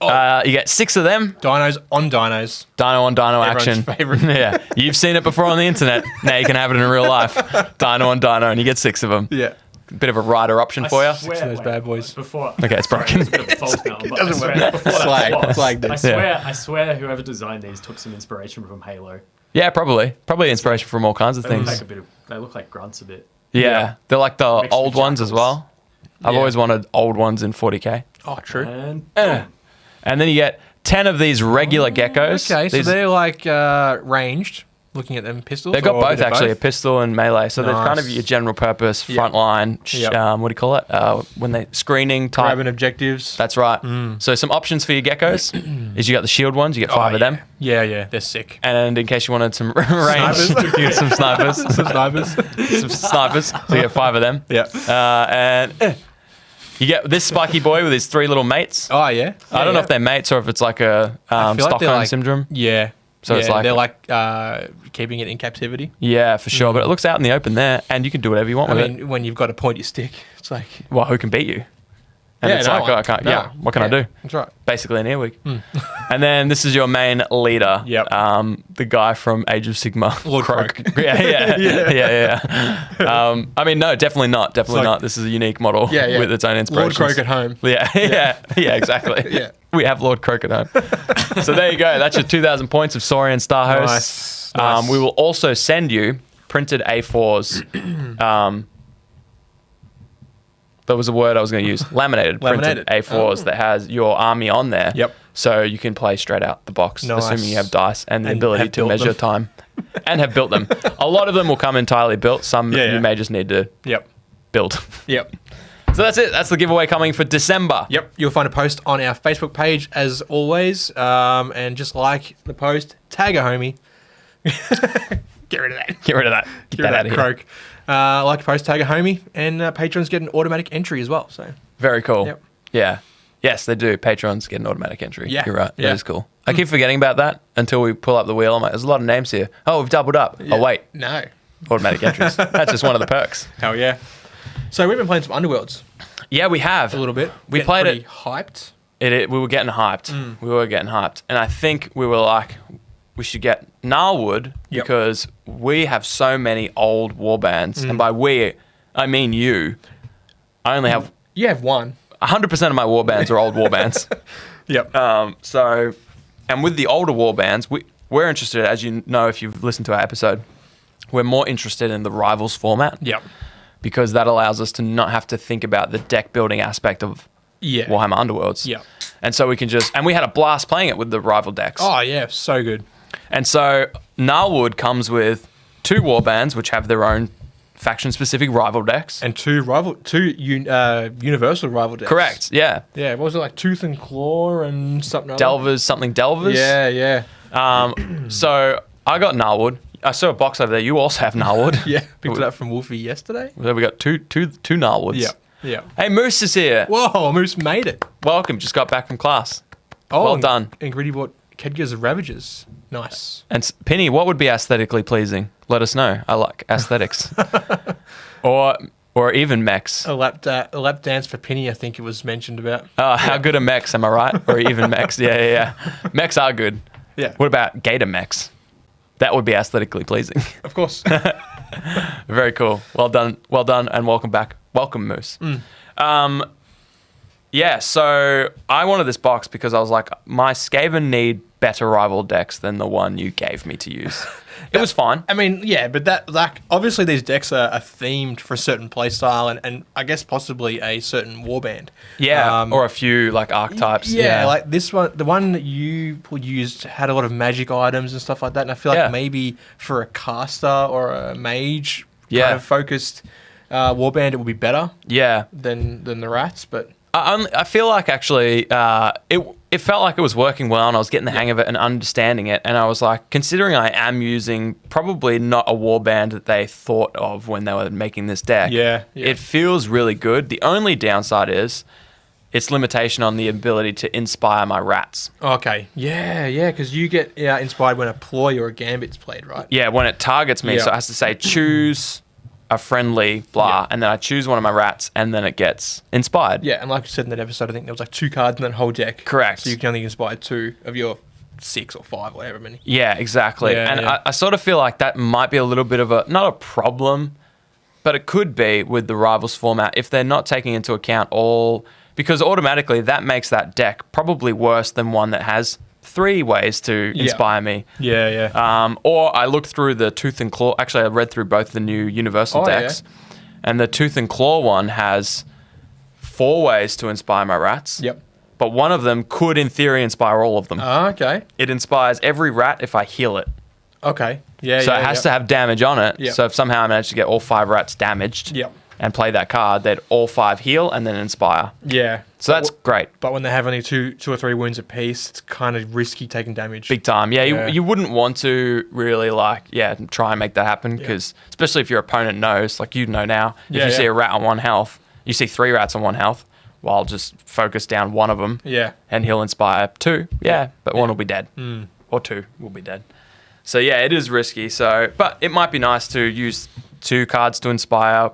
You get 6 of them. Dinos on dinos. Dino on dino Everyone's action. favourite. Yeah, you've seen it before on the internet. Now you can have it in real life. Dino on dino, and you get 6 of them. Yeah. Bit of a rider option for you. Swear, of those bad boys. Before, Okay, it's broken. Sorry, it's a bit of a false noun, but doesn't I work. swear, before that Slag. was, Slag this. I swear whoever designed these took some inspiration from Halo. Yeah, probably inspiration from all kinds of They look things. like they look like grunts a bit. Yeah, they're like the Mixed old with ones as jackals. well. I've Yeah. always wanted old ones in 40k. Oh, true. And And then you get 10 of these regular geckos. Okay, so These- they're like ranged. Looking at them pistols. They've got or both they're actually, a pistol and melee. So they're kind of Nice. your general purpose Yep. frontline. Yep. What do you call it? When they screening type. Grabbing objectives. That's right. So some options for your geckos is you got the shield ones. You get 5 of them. Yeah, they're sick. And in case you wanted some range, Snipers. you get some snipers. Some snipers. some snipers. So you get 5 of them. Yeah. And you get this spiky boy with his 3 little mates. Oh, yeah. I don't know if they're mates or if it's like a I feel like they're Stockholm like- syndrome. Yeah. So it's like- they're like keeping it in captivity. Yeah, for sure. But it looks out in the open there, and you can do whatever you want I with mean, when you've got to point your stick, it's like. it. Well, who can beat you? And Yeah, it's no like, one. oh, I can't. No. Yeah, what can I do? That's right. Basically an earwig. And then this is your main leader. Yep. The guy from Age of Sigma. Lord Croak. Yeah. I mean, no, definitely not. Definitely like- not. This is a unique model Yeah. with its own inspirations. Lord Croak at home. Yeah, exactly. Yeah. We have Lord Croak at home. So there you go. That's your 2,000 points of Saurian Star Host. Nice. We will also send you printed A4s. That was a word I was going to use. Laminated printed A4s that has your army on there. Yep. So you can play straight out the box, Nice. assuming you have dice and the And ability have to built measure them. time. And have built them. A lot of them will come entirely built. Some Yeah. you may just need to Yep. build. Yep. So that's it. That's the giveaway coming for December. Yep. You'll find a post on our Facebook page as always. And just like the post, tag a homie. Get rid of that. Get rid of that. Get that out of here. croak. Like a post, tag a homie, and patrons get an automatic entry as well. So Very cool. Yep. Yeah. Yes, they do. Patrons get an automatic entry. Yeah. You're right. Yeah. That is cool. I keep forgetting about that until we pull up the wheel. I'm like, there's a lot of names here. Oh, we've doubled up. Yeah. Oh, wait. No. Automatic entries. That's just one of the perks. Hell yeah. So we've been playing some Underworlds Yeah, we have. a little bit. We Getting played pretty it. hyped. We were getting hyped. We were getting hyped. And I think we were like, we should get Gnarlwood Yep. because we have so many old warbands. And by we, I mean you. I only have You have one. 100% of my warbands are old warbands. Yep. And with the older warbands, we're interested, as you know if you've listened to our episode, we're more interested in the Rivals format. Yep. Because that allows us to not have to think about the deck building aspect of Yeah. Warhammer Underworlds. Yeah. And so we can and we had a blast playing it with the rival decks. Oh yeah, so good. And so Gnarlwood comes with 2 warbands, which have their own faction-specific rival decks. And two universal rival decks. Correct, yeah. Yeah, what was it, like Tooth and Claw and something? Delvers. Yeah, yeah. So I got Gnarlwood. I saw a box over there. You also have Gnarlwood. Yeah, picked it up from Wolfie yesterday. So we got two Gnarlwoods. Yeah, yeah. Hey, Moose is here. Whoa, Moose made it. Welcome. Just got back from class. Oh, Well done. And Gritty bought Kedger's Ravagers. Nice. And Penny, what would be aesthetically pleasing? Let us know. I like aesthetics. or even mechs. A lap dance for Penny, I think it was mentioned about. How good are mechs? Am I right? Or even mechs? Yeah. Mechs are good. Yeah. What about gator mechs? That would be aesthetically pleasing. Of course. Very cool. Well done, and welcome back. Welcome, Moose. Yeah, so I wanted this box because I was like, my Skaven need better rival decks than the one you gave me to use. It was fine. I mean, yeah, but that, like, obviously these decks are themed for a certain playstyle and I guess possibly a certain warband. Yeah, or a few like archetypes. Yeah, like this one, the one that you used had a lot of magic items and stuff like that. And I feel like maybe for a caster or a mage kind of focused warband, it would be better. Yeah, than the rats, but. I feel like actually it felt like it was working well and I was getting the hang of it and understanding it. And I was like, considering I am using probably not a warband that they thought of when they were making this deck, it feels really good. The only downside is its limitation on the ability to inspire my rats. Okay. Yeah, because you get inspired when a ploy or a gambit's played, right? Yeah, when it targets me. So it has to say choose a friendly blah, and then I choose one of my rats, and then it gets inspired. Yeah, and like you said in that episode, I think there was like 2 cards in that whole deck. Correct. So you can only inspire 2 of your 6 or 5 or however many. Yeah, exactly. I sort of feel like that might be a little bit of not a problem, but it could be with the Rivals format if they're not taking into account because automatically that makes that deck probably worse than one that has 3 ways to inspire me. Yeah. Or I looked through the Tooth and Claw. Actually, I read through both the new Universal decks. Yeah. And the Tooth and Claw one has 4 ways to inspire my rats. Yep. But one of them could, in theory, inspire all of them. Okay. It inspires every rat if I heal it. Okay. Yeah, So it has to have damage on it. Yep. So if somehow I manage to get all 5 rats damaged and play that card, they'd all 5 heal and then inspire. Yeah. So that's great. But when they have only two or 3 wounds apiece, it's kind of risky taking damage. Big time. Yeah, you wouldn't want to really try and make that happen because especially if your opponent knows, like you know now, if you see a rat on 1 health, you see 3 rats on 1 health, well, I'll just focus down one of them and he'll inspire 2. But one will be dead. Or 2 will be dead. So yeah, it is risky. So, but it might be nice to use 2 cards to inspire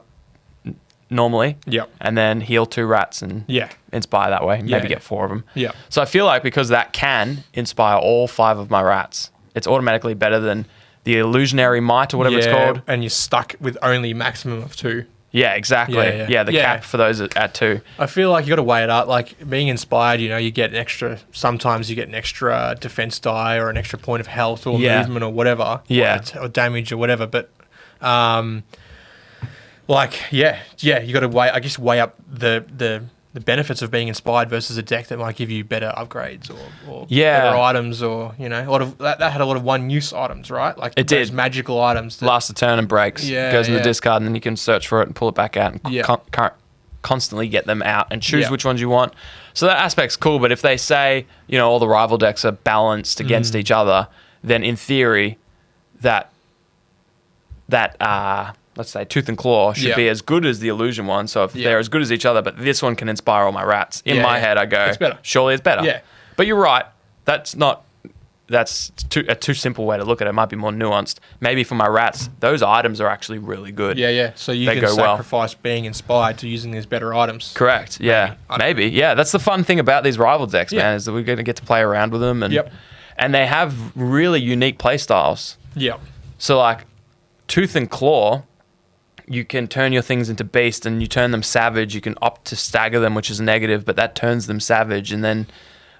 normally. And then heal 2 rats and inspire that way. Maybe get 4 of them. So I feel like because that can inspire all 5 of my rats, it's automatically better than the illusionary might or whatever it's called. And you're stuck with only maximum of 2. Yeah, exactly. Yeah, the cap for those at 2. I feel like you got to weigh it up. Like being inspired, you get an extra. Sometimes you get an extra defense die or an extra point of health or movement or whatever. Or damage or whatever. But you got to weigh up the benefits of being inspired versus a deck that might give you better upgrades or better items or a lot of that had a lot of one-use items, right? Like it those did magical items. Lasts a turn and breaks. Goes in the discard and then you can search for it and pull it back out and constantly get them out and choose which ones you want. So that aspect's cool. But if they say all the rival decks are balanced against each other, then in theory that let's say Tooth and Claw should be as good as the Illusion one. So if they're as good as each other, but this one can inspire all my rats. In my head, I go, it's better. Surely it's better. Yeah. But you're right. That's a too simple way to look at it. It might be more nuanced. Maybe for my rats, those items are actually really good. Yeah. So you They can go well. sacrifice being inspired to using these better items. Correct. Yeah. Maybe. Yeah. That's the fun thing about these rival decks, man, is that we're going to get to play around with them. And they have really unique play styles. Yep. So like Tooth and Claw, you can turn your things into beast and you turn them savage. You can opt to stagger them, which is negative, but that turns them savage. And then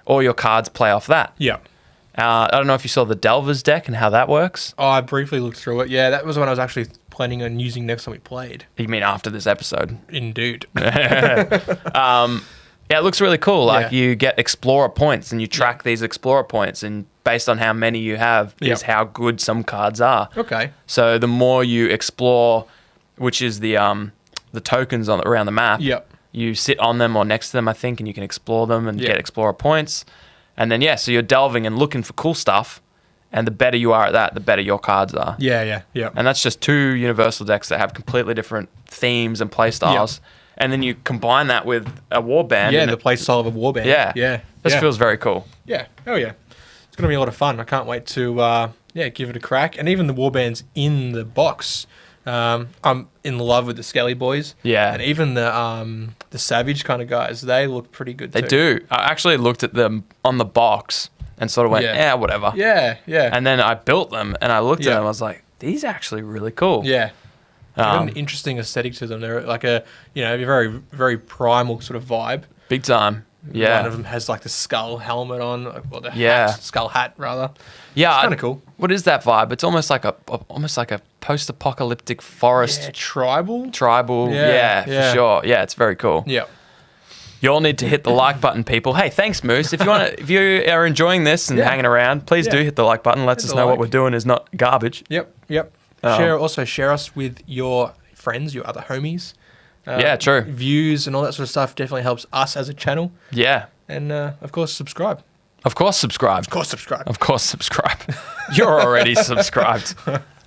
all your cards play off that. Yep. I don't know if you saw the Delvers deck and how that works. Oh, I briefly looked through it. Yeah, that was when I was actually planning on using next time we played. You mean after this episode? Indeed. Yeah, it looks really cool. Like you get Explorer points and you track these Explorer points, and based on how many you have is how good some cards are. Okay. So the more you explore, which is the tokens around the map, you sit on them or next to them, I think, and you can explore them and get Explorer points. And then, so you're delving and looking for cool stuff, and the better you are at that, the better your cards are. Yeah. And that's just two universal decks that have completely different themes and play styles. And then you combine that with a warband. Yeah, the play style of a warband. Yeah. This feels very cool. Yeah. Oh, yeah. It's going to be a lot of fun. I can't wait to give it a crack. And even the warbands in the box, I'm in love with the Skelly boys. Yeah. And even the Savage kind of guys, they look pretty good They too. do. I actually looked at them on the box and sort of went, whatever. Yeah. And then I built them and I looked at them. I was like, these are actually really cool. Yeah. They've got an interesting aesthetic to them. They're like a very, very primal sort of vibe. Big time. Yeah. One of them has like the skull helmet on, or the skull hat rather. Yeah. It's kind of cool. What is that vibe? It's almost like a post-apocalyptic forest. Yeah, tribal. Yeah, for sure. Yeah, it's very cool. Yeah. You all need to hit the like button, people. Hey, thanks, Moose. If you are enjoying this and hanging around, please do hit the like button. Lets us know what we're doing is not garbage. Yep. Share us with your friends, your other homies. True. Views and all that sort of stuff definitely helps us as a channel. Yeah. And of course, subscribe. Of course, subscribe. You're already subscribed.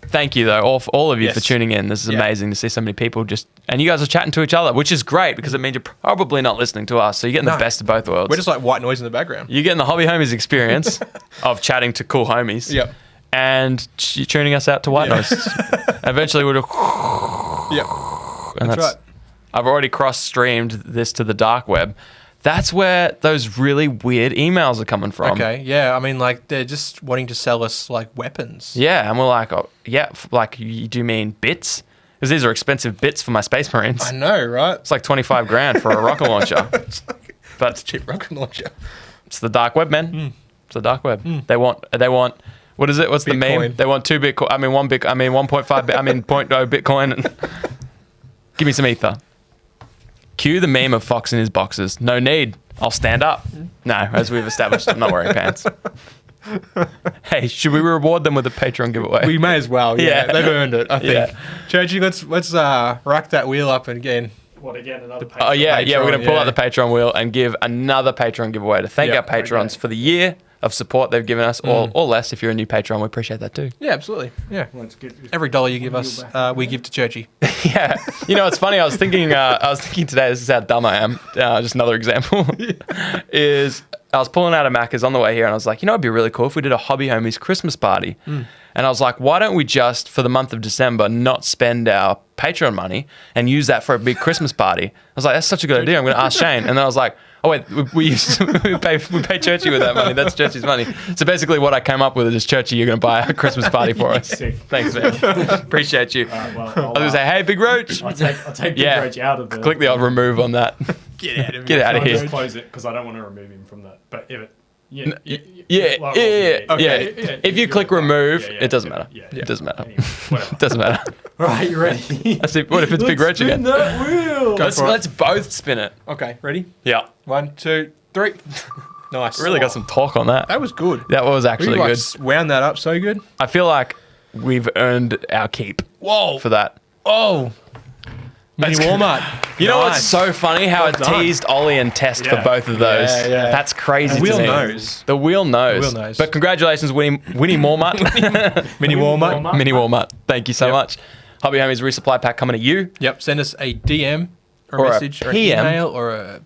Thank you, though, all of you for tuning in. This is amazing to see so many people and you guys are chatting to each other, which is great because it means you're probably not listening to us. So you're getting the best of both worlds. We're just like white noise in the background. You're getting the Hobby Homies experience of chatting to cool homies. Yep. And you're tuning us out to white noise. Eventually we'll do. Yep. And that's right. I've already cross-streamed this to the dark web. That's where those really weird emails are coming from. Okay, yeah. I mean, like, they're just wanting to sell us, like, weapons. Yeah, and we're like, like, do you mean bits? Because these are expensive bits for my Space Marines. I know, right? It's like 25 grand for a rocket launcher. But it's a cheap rocket launcher. It's the dark web, man. It's the dark web. They want, what is it? What's Bitcoin. The meme? They want 2 Bitcoin. I mean, 1.5 Bit. I mean, 0.0 Bitcoin. Give me some ether. Cue the meme of Fox in his boxes. No need. I'll stand up. No, as we've established, I'm not wearing pants. Hey, should we reward them with a Patreon giveaway? We may as well. Yeah. They've earned it, I think. Yeah. Churchy, let's rack that wheel up again. What again? Another Patreon? Oh yeah, we're gonna pull out the Patreon wheel and give another Patreon giveaway to thank our patrons for the year of support they've given us, or less if you're a new patron. We appreciate that too. Yeah, absolutely. Yeah. Every dollar you give us, we give to Churchy. Yeah. You know, it's funny. I was thinking today. This is how dumb I am. Just another example is I was pulling out of Macca's on the way here, and I was like, it'd be really cool if we did a Hobby Homies Christmas party. And I was like, why don't we just, for the month of December, not spend our Patreon money and use that for a big Christmas party? I was like, that's such a good idea. I'm going to ask Shane. And then I was like, oh wait, we pay Churchy with that money. That's Churchy's money. So basically, what I came up with is, Churchy, you're going to buy a Christmas party for us. Sick. Thanks, man. Appreciate you. Well, I was going to say, hey, Big Roach. I'll take Big Roach out of the. Click the remove on that. Get out of Get out of I'll here. just close it because I don't want to remove him from that. But if it. If you click remove, it doesn't matter. It doesn't matter. Anyway, whatever. It doesn't matter. Right, you ready? I see. What if it's Big Roach again? That wheel. Let's both spin it. Okay, ready? Yeah. 1, 2, 3. Nice. Really got some talk on that. That was good. That was actually We good. wound that up so good. I feel like we've earned our keep. Whoa. For that. Oh. Mini Walmart. You know what's so funny? How it teased Ollie and Test for both of those. Yeah. That's crazy. The wheel to me. knows. The wheel knows. The wheel knows. But congratulations, Winnie Walmart. Mini Walmart. Mini Walmart. Thank you so much. Hobby Homies resupply pack coming to you. Yep. Send us a DM or Or a a message or an PM. email or a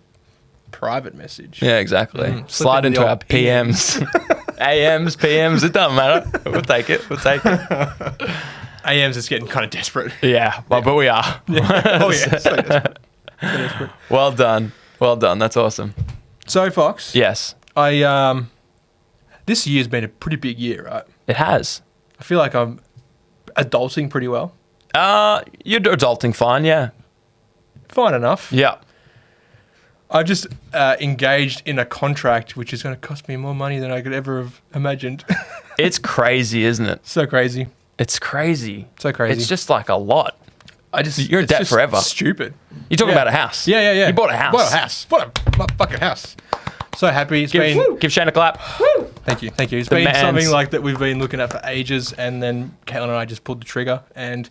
private message. Yeah, exactly. Slip Slide into into the our old PMs. PMs. AMs, PMs, it doesn't matter. We'll take it. We'll take it. AM's just getting kind of desperate. Yeah, well, but we are. Oh yeah. So desperate. So desperate. Well done. Well done. That's awesome. So Fox. Yes, I this year's been a pretty big year, right? it has. I feel like I'm adulting pretty well. You're adulting fine, yeah. Fine enough. Yeah. I just engaged in a contract which is going to cost me more money than I could ever have imagined. It's crazy, isn't it? So crazy. It's crazy. So crazy. It's just like a lot. You're in debt forever. Stupid. You're talking Yeah. about a house. Yeah. You bought a house. Bought a house. Bought a motherfucking house. So happy. It's been. Give Shane a clap. Thank you. It's The been mans. something like that we've been looking at for ages, and then Caitlin and I just pulled the trigger, and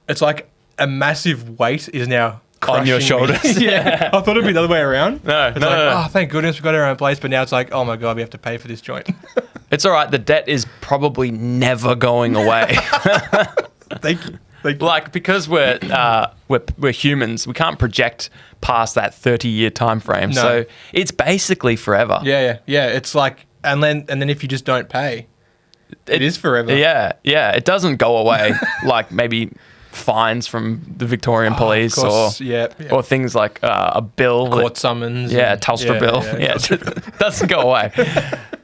it's like a massive weight is now On your crushing me. shoulders. Yeah. I thought it'd be the other way around. No, It's no, like, no. oh, thank goodness we got our own place, but now it's like, oh my god, we have to pay for this joint. It's all right. The debt is probably never going away. Thank you. Like, because we're humans, we can't project past that 30-year time frame. No. So it's basically forever. Yeah. It's like, and then if you just don't pay, it is forever. Yeah. It doesn't go away like maybe fines from the Victorian police Of course, yeah. or things like a bill. Court summons. Yeah, and- Telstra bill. Yeah, it doesn't go away.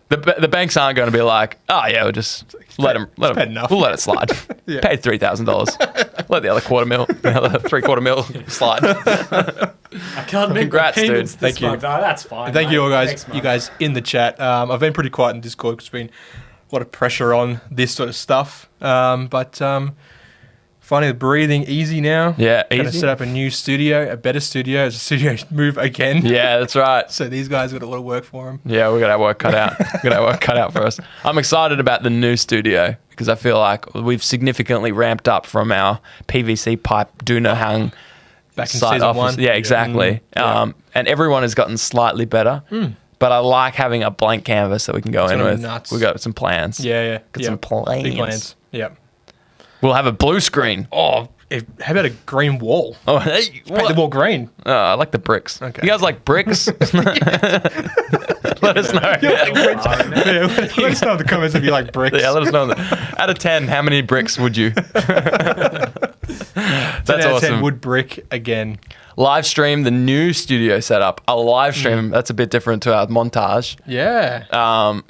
The banks aren't going to be like, oh yeah, we'll just let them. paid enough. We'll let it slide. Yeah. Paid $3,000. Let the other the other $750,000 slide. I can't make Congrats, the payments dude. this Thank you. month. Oh, that's fine. Thank mate. you all guys. Next You month. guys in the chat. I've been pretty quiet in Discord because there's been a lot of pressure on this sort of stuff. But finding the breathing easy now. Yeah, Going to easy. set up a new studio, a better studio. As a studio move again. Yeah, that's right. So these guys got a lot of work for them. Yeah, we got our work cut out. We got our work cut out for us. I'm excited about the new studio because I feel like we've significantly ramped up from our PVC pipe Duna hung Back in site season office. 1. Yeah, exactly. Yeah. And everyone has gotten slightly better. But I like having a blank canvas that we can go in gonna be with. nuts. We got some plans. Yeah. Got some plans. Big plans. Yeah. We'll have a blue screen. Oh, how about a green wall? Oh, hey, Paint the wall green. I like the bricks. Okay. You guys like bricks? Let us know. Yeah, let us know in the comments if you like bricks. Yeah, let us know. Out of 10, how many bricks would you? 10 That's out of 10 awesome. wood brick again. Live stream the new studio setup. A live stream, that's a bit different to our montage. Yeah.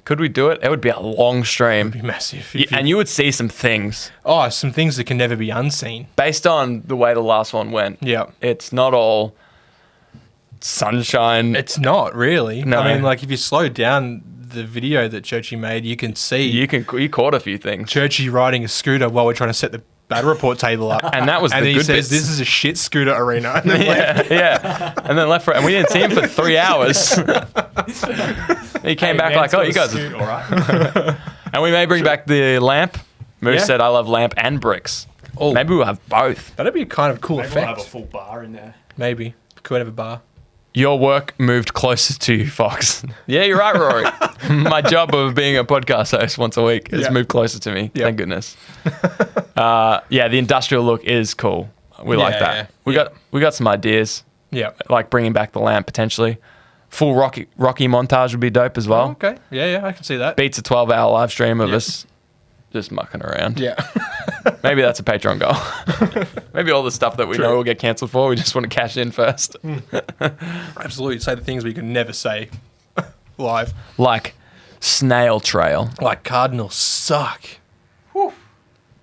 Could we do it? It would be a long stream. Be massive. And you would see some things some things that can never be unseen. based on the way the last one went. Yeah. It's not all sunshine. It's not really. No. I mean, like if you slow down the video that Churchy made, you can see You caught a few things. Churchy riding a scooter while we're trying to set the battle report table up. And that was and the then he good says, bits. "This is a shit scooter arena." And then left. Yeah. And then left for it. And we didn't see him for 3 hours. He came back like, oh, you guys. All right. And we may bring back the lamp. Moose Yeah. said, I love lamp and bricks. Oh. Maybe we'll have both. That'd be a kind of cool Maybe we'll effect. have a full bar in there. Maybe could have a bar. Your work moved closer to you, Fox. Yeah, you're right, Rory. My job of being a podcast host once a week has Yeah. moved closer to me. Yeah. Thank goodness. Yeah, the industrial look is cool. We like that. yeah. We got some ideas, Yeah. like bringing back the lamp potentially. Full Rocky montage would be dope as well. Oh, okay. Yeah, I can see that. Beats a 12-hour live stream of Yeah. us just mucking around. Yeah. Maybe that's a Patreon goal. Maybe all the stuff that we True. know will get cancelled for, we just want to cash in first. Absolutely. Say the things we can never say live. Like snail trail. Like Cardinals suck.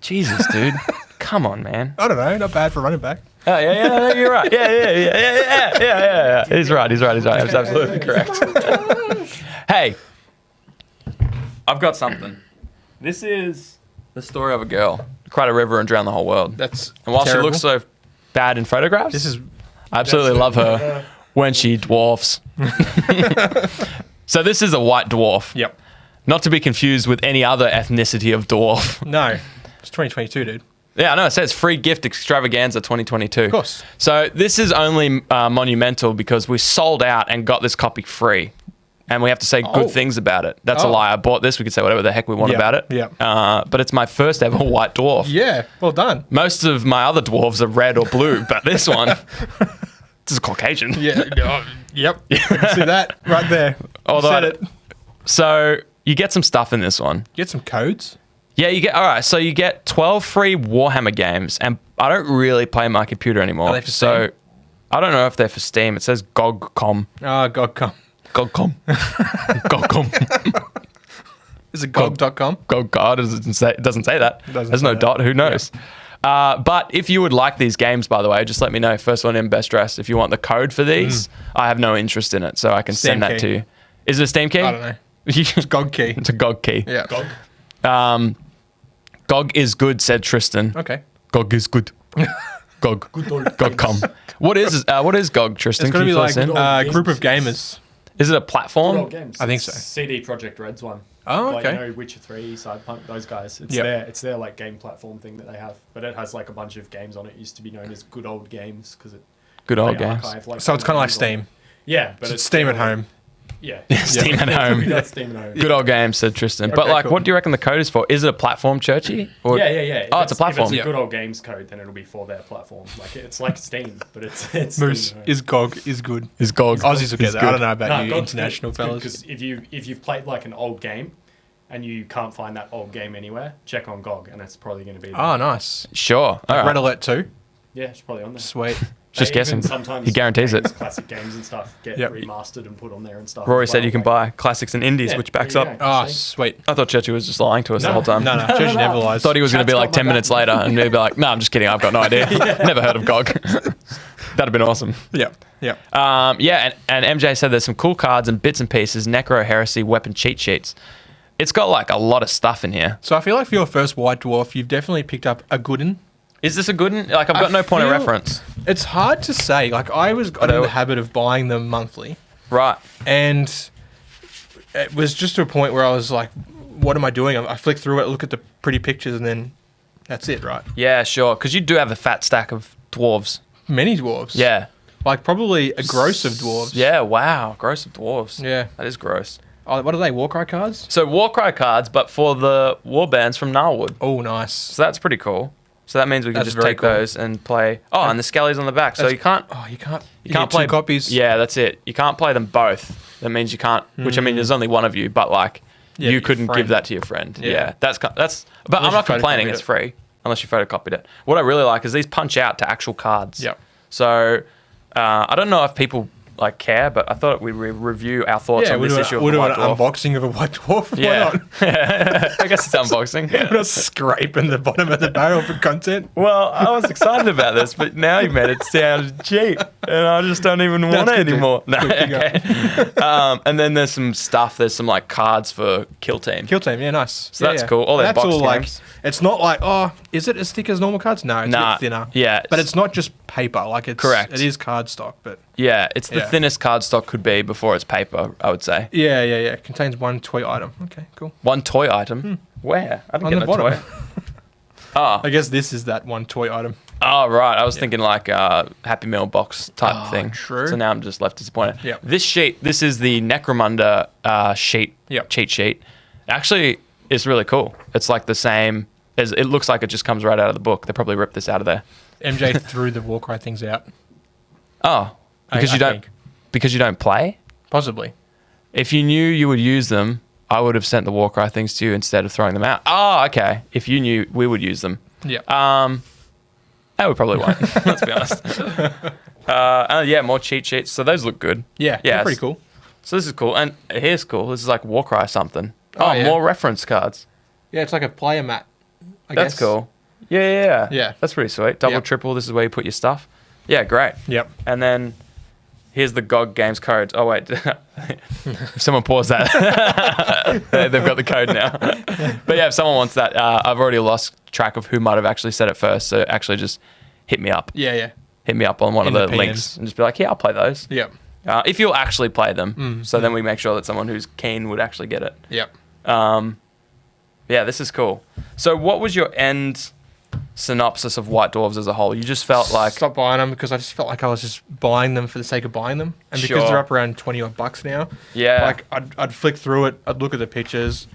Jesus, dude. Come on, man. I don't know. Not bad for running back. Oh, yeah, you're right. Yeah. He's right. He's absolutely correct. Hey, I've got something. This is the story of a girl who cried a river and drowned the whole world. That's And while terrible. she looks so bad in photographs, This is I absolutely love her when she dwarfs. So this is a white dwarf. Yep. Not to be confused with any other ethnicity of dwarf. No. It's 2022, dude. Yeah, I know. It says free gift extravaganza 2022. Of course. So this is only monumental because we sold out and got this copy free. and we have to say good things about it. That's a lie. I bought this. We could say whatever the heck we want about it. Yeah. But it's my first ever white dwarf. Yeah, well done. Most of my other dwarves are red or blue, but this one, this is Caucasian. Yeah. Yep. You can see that right there. Although said it. So you get some stuff in this one. Get some codes. Yeah, you get, all right, so you get 12 free Warhammer games, and I don't really play my computer anymore. Are they for so Steam? I don't know if they're for Steam. It says GOG.com. Oh, GOG.com. GOG.com. GOG.com. Is it GOG.com? GOG. It doesn't say that. There's no say dot. that. Who knows? But if you would like these games, by the way, just let me know. First one in, best dressed. If you want the code for these, I have no interest in it, so I can Steam send that key. to you. Is it a Steam key? I don't know. It's GOG key. It's a GOG key. Yeah. GOG. GOG is good, said Tristan. Okay. GOG is good. GOG. GOG.com. What is GOG, Tristan? It's going to Can be you fill like us in? a group of gamers. Is it a Good platform? old games. I think It's so. CD Projekt Red's one. Oh, Like, okay. you know, Witcher 3, Cyberpunk, those guys. It's Yep. it's their like game platform thing that they have. But it has like a bunch of games on it. It used to be known as Good Old Games because it Good old they games. archive, like, So it's kind of like games on it. Steam. Yeah, but It's Steam at home. Yeah. Steam at home. That's Steam at home. Good old games, said Tristan. But Okay, like, cool. what do you reckon the code is for? Is it a platform, Churchy? Or- Yeah. Oh, it's a platform. If it's Yeah. a Good Old Games code, then it'll be for their platform. Like it's like Steam, but it's Moose Steam at home. is GOG is good. Is GOG. Aussies will get that. I don't know about No, you GOG's international fellas. Because if you've played like an old game and you can't find that old game anywhere, check on GOG, and it's probably going to be there. Oh, nice. Sure. All Red right. Alert 2. Yeah, it's probably on there. Sweet. Just Even guessing. sometimes He guarrantees games, it. Classic games and stuff get Yep. remastered and put on there and stuff. Rory as said well, you can like- buy classics and indies, Yeah, which backs there up. you go. Oh, See? sweet. I thought Churchy was just lying to us the whole time. No, Churchy never lies. Thought he was going to be Chat's like got 10 my minutes back. later and he'd be like, no, I'm just kidding. I've got no idea. Never heard of GOG. That'd have been awesome. Yep. Yep. Yeah, and MJ said there's some cool cards and bits and pieces, Necro Heresy weapon cheat sheets. It's got like a lot of stuff in here. So I feel like for your first White Dwarf, you've definitely picked up a good one. Is this a good one? Like, I've got no point of feel- reference. It's hard to say. Like, I was got in Although- the habit of buying them monthly. Right. And it was just to a point where I was like, what am I doing? I flick through it, look at the pretty pictures, and then that's it, right? Yeah, sure. Because you do have a fat stack of dwarves. Many dwarves. Yeah. Like, probably a gross of dwarves. Yeah, wow. Gross of dwarves. Yeah. That is gross. Oh, what are they? Warcry cards? So, Warcry cards, but for the warbands from Gnarlwood. Oh, nice. So that's pretty cool. So that means we can That's just very take cool. those and play. Oh, and the skellies on the back. So you can't. Oh, you can't. You can't get play two copies. Yeah, that's it. You can't play them both. That means you can't. Which I mean, there's only one of you, but like Yeah, you but your couldn't give friend. that to your friend. Yeah, Yeah. that's. But Unless I'm you not complaining. photocopied It's it. free unless you photocopied it. What I really like is these punch out to actual cards. Yep. So I don't know if people like care, but I thought we'd review our thoughts Yeah, on we'll this do, issue of we'll the do White an Dwarf. unboxing of a White Dwarf. Why Yeah, not? I guess it's unboxing. We're not scraping the bottom of the barrel for content. Well, I was excited about this, but now you made it sound cheap, and I just don't even want That's it good to- anymore. No, good to go. okay. And then there's some stuff. There's some like cards for Kill Team. Kill Team, yeah, nice. So Yeah, that's yeah. cool. All their That's box all like, games. it's not like, oh, is it as thick as normal cards? No, it's a Nah, bit thinner. yeah. But it's not just paper. Like, it's Correct. It is cardstock, but Yeah, it's the Yeah. thinnest cardstock could be before it's paper, I would say. yeah. It contains one toy item. Okay, cool. One toy item. Where? I didn't On get the no bottom. toy. Oh, I guess this is that one toy item. oh, right. I was thinking like Happy Meal box type Oh, thing. true. So now I'm just left disappointed. Yep. This sheet, this is the Necromunda sheet, Yep. cheat sheet. Actually, it's really cool. It's like the same as it looks like it just comes right out of the book. They probably ripped this out of there. MJ threw the Warcry things out. Oh, because I you don't think. because you don't play. Possibly. If you knew you would use them, I would have sent the Warcry things to you instead of throwing them out. Oh, okay. If you knew we would use them. Yeah. No, we probably won't. Let's be honest. Yeah, more cheat sheets. So those look good. yeah, yeah, they're pretty cool. So this is cool. And here's cool. This is like Warcry something. Oh, Oh, yeah. more reference cards. Yeah, it's like a player mat. I That's guess. cool. Yeah. Yeah. That's pretty sweet. Double, Yep. triple. This is where you put your stuff. Yeah, great. Yep. And then here's the GOG Games code. Oh, wait. If someone pause that. They've got the code now. But yeah, if someone wants that, I've already lost track of who might have actually said it first. So actually just hit me up. Yeah. Hit me up on one In of the the links PMs. and just be like, yeah, I'll play those. Yep. If you'll actually play them. So then we make sure that someone who's keen would actually get it. Yep. Yeah, this is cool. So what was your end synopsis of White Dwarves as a whole? You just felt like Stop buying them because I just felt like I was just buying them for the sake of buying them, and because Sure. they're up around $20 odd now. Yeah. Like I'd flick through it, I'd look at the pictures.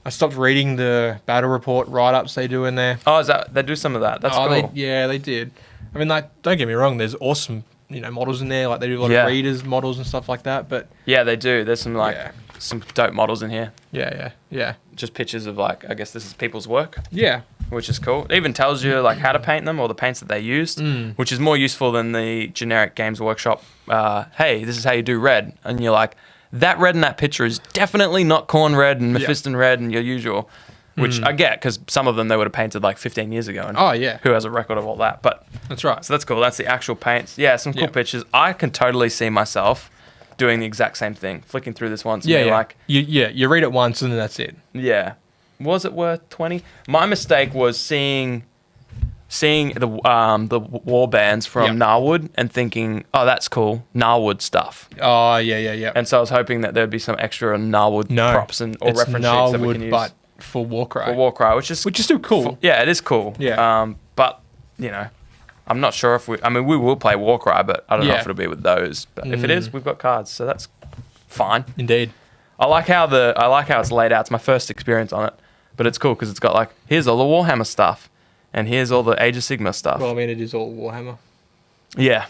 I stopped reading the battle report write-ups they do in there. Oh, is that they do some of that? That's cool. They did. I mean, like, don't get me wrong. There's awesome, models in there. Like they do a lot Yeah. of readers models and stuff like that. But Yeah, they do. There's some Yeah. some dope models in here. yeah. Just pictures of I guess this is people's work, Yeah. which is cool. It even tells you like how to paint them or the paints that they used, which is more useful than the generic Games Workshop. Hey, this is how you do red, and you're like, that red in that picture is definitely not corn red and Mephiston red and your usual, which I get because some of them they would have painted like 15 years ago. And Oh, yeah. who has a record of all that? But That's right. so that's cool. That's the actual paints. Yeah, some cool Yeah. pictures. I can totally see myself doing the exact same thing, flicking through this once. And Yeah, being yeah. like, You read it once and then that's it. yeah. Was it worth 20? My mistake was seeing the war bands from Yeah. Narwood and thinking, oh, that's cool, Narwood stuff. Oh, yeah. And so I was hoping that there'd be some extra Narwood No. props or It's reference sheets that we can use but for Warcry. for Warcry, which is still cool. yeah, it is cool. Yeah. But I'm not sure if we will play Warcry, but I don't know Yeah. if it'll be with those. But if it is, we've got cards, so that's fine. Indeed. I like how it's laid out. It's my first experience on it, but it's cool because it's got like, here's all the Warhammer stuff, and here's all the Age of Sigmar stuff. Well, I mean, it is all Warhammer. Yeah,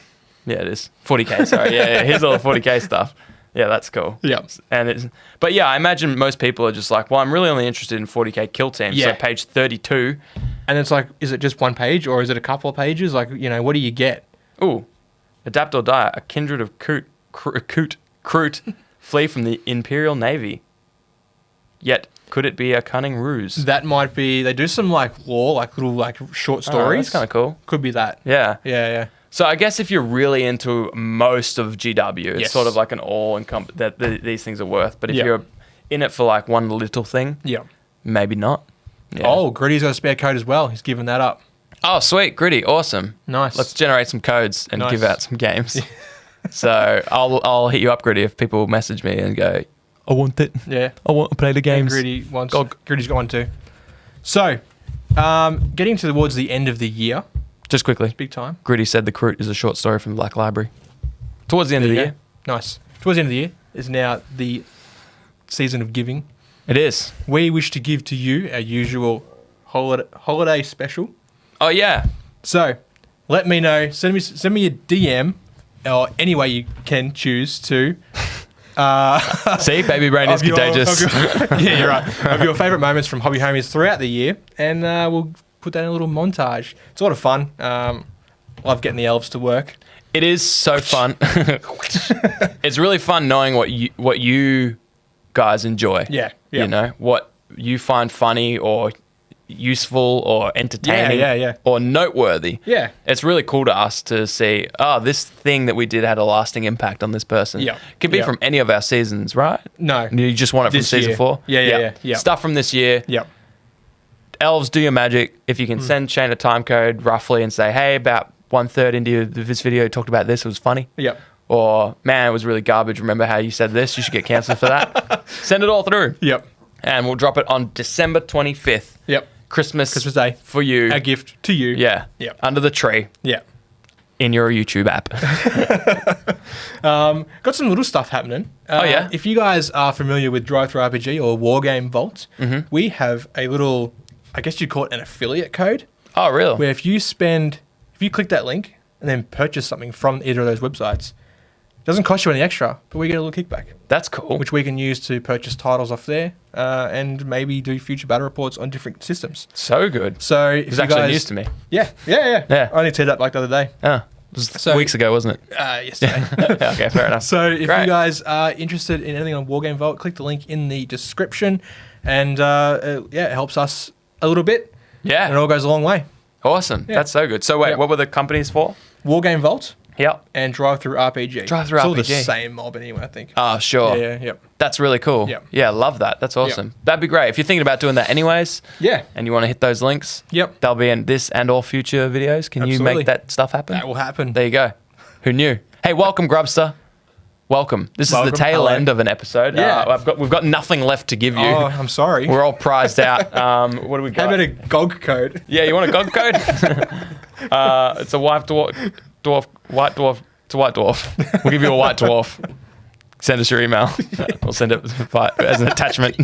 it is 40k. Sorry, yeah. Here's all the 40k stuff. Yeah, that's cool. Yeah. But yeah, I imagine most people are just like, well, I'm really only interested in 40k kill teams. Yeah. So page 32. And it's like, is it just one page or is it a couple of pages? Like, what do you get? Ooh, adapt or die. A kindred of Kroot flee from the Imperial Navy. Yet, could it be a cunning ruse? That might be. They do some little short Oh, stories. that's kind of cool. Could be that. Yeah. Yeah. So I guess if you're really into most of GW, it's Yes. sort of like an all-encompassing that these things are worth. But if Yeah. you're in it for like one little thing, Yeah. maybe not. Yeah. Oh, Gritty's got a spare code as well. He's given that up. Oh, sweet, Gritty, awesome. Nice. Let's generate some codes and Nice. give out some games. So I'll hit you up, Gritty, if people message me and go, I want it. Yeah. I want to play the games. Gritty's got one too. So, getting towards the end of the year, Just quickly, big time. Gritty said The Kroot is a short story from the Black Library. Towards the end of the There you year. go. Nice. Towards the end of the year is now the season of giving. It is. We wish to give to you our usual holiday special. Oh, yeah. So, let me know. Send me a DM or any way you can choose to. See, baby brain is contagious. Yeah, you're right. Of your favourite moments from Hobby Homies throughout the year, and we'll put that in a little montage. It's a lot of fun. Love getting the elves to work. It is so fun. It's really fun knowing what you guys enjoy. Yeah. You know, what you find funny or useful or entertaining Yeah. or noteworthy. Yeah. It's really cool to us to see, this thing that we did had a lasting impact on this person. Yeah. Could be Yeah. from any of our seasons, right? No. You just want it from This season year. 4? Yeah. Stuff from this year. Yep. Elves, do your magic. If you can send Shane a time code roughly and say, hey, about 1/3 into this video, you talked about this, it was funny. Yep. Or, man, it was really garbage. Remember how you said this? You should get cancelled for that. Send it all through. Yep. And we'll drop it on December 25th. Yep. Christmas Day. for you. Our gift to you. Yeah. Yep. Under the tree Yeah. in your YouTube app. Got some little stuff happening. Oh, yeah? If you guys are familiar with Drive-Thru RPG or Wargame Vault, we have a little, I guess you'd call it an affiliate code, Oh, really? where if you click that link and then purchase something from either of those websites, it doesn't cost you any extra, but we get a little kickback, That's cool. which we can use to purchase titles off there and maybe do future battle reports on different systems. So good. So if It was you actually guys, news to me. Yeah. Yeah. I only teed up like the other day. It was So- weeks ago, wasn't it? Yesterday. Okay, fair enough. So if Great. you guys are interested in anything on Wargame Vault, click the link in the description, and it helps us a little bit, and it Yeah. all goes a long way. Awesome. Yeah. That's so good. So wait, Yeah. what were the companies for? Wargame Vault Yep. and Drive-Thru RPG. Drive-Thru It's all the RPG. same mob anyway, I think. Oh, sure. Yep. That's really cool. Yep. Yeah, love that. That's awesome. That'd be great. If you're thinking about doing that anyways, Yeah. and you want to hit those links, Yep. they'll be in this and all future videos. Can you Absolutely. make that stuff happen? That will happen. There you go. Who knew? Hey, welcome, Grubster. welcome. This is Welcome. the tail Hello. end of an episode. Yeah. We've got nothing left to give you. Oh, I'm sorry. We're all prized out. What do we got? How about a GOG code? Yeah, you want a GOG code? It's a white dwarf. It's a white dwarf. We'll give you a white dwarf. Send us your email. We'll send it as an attachment.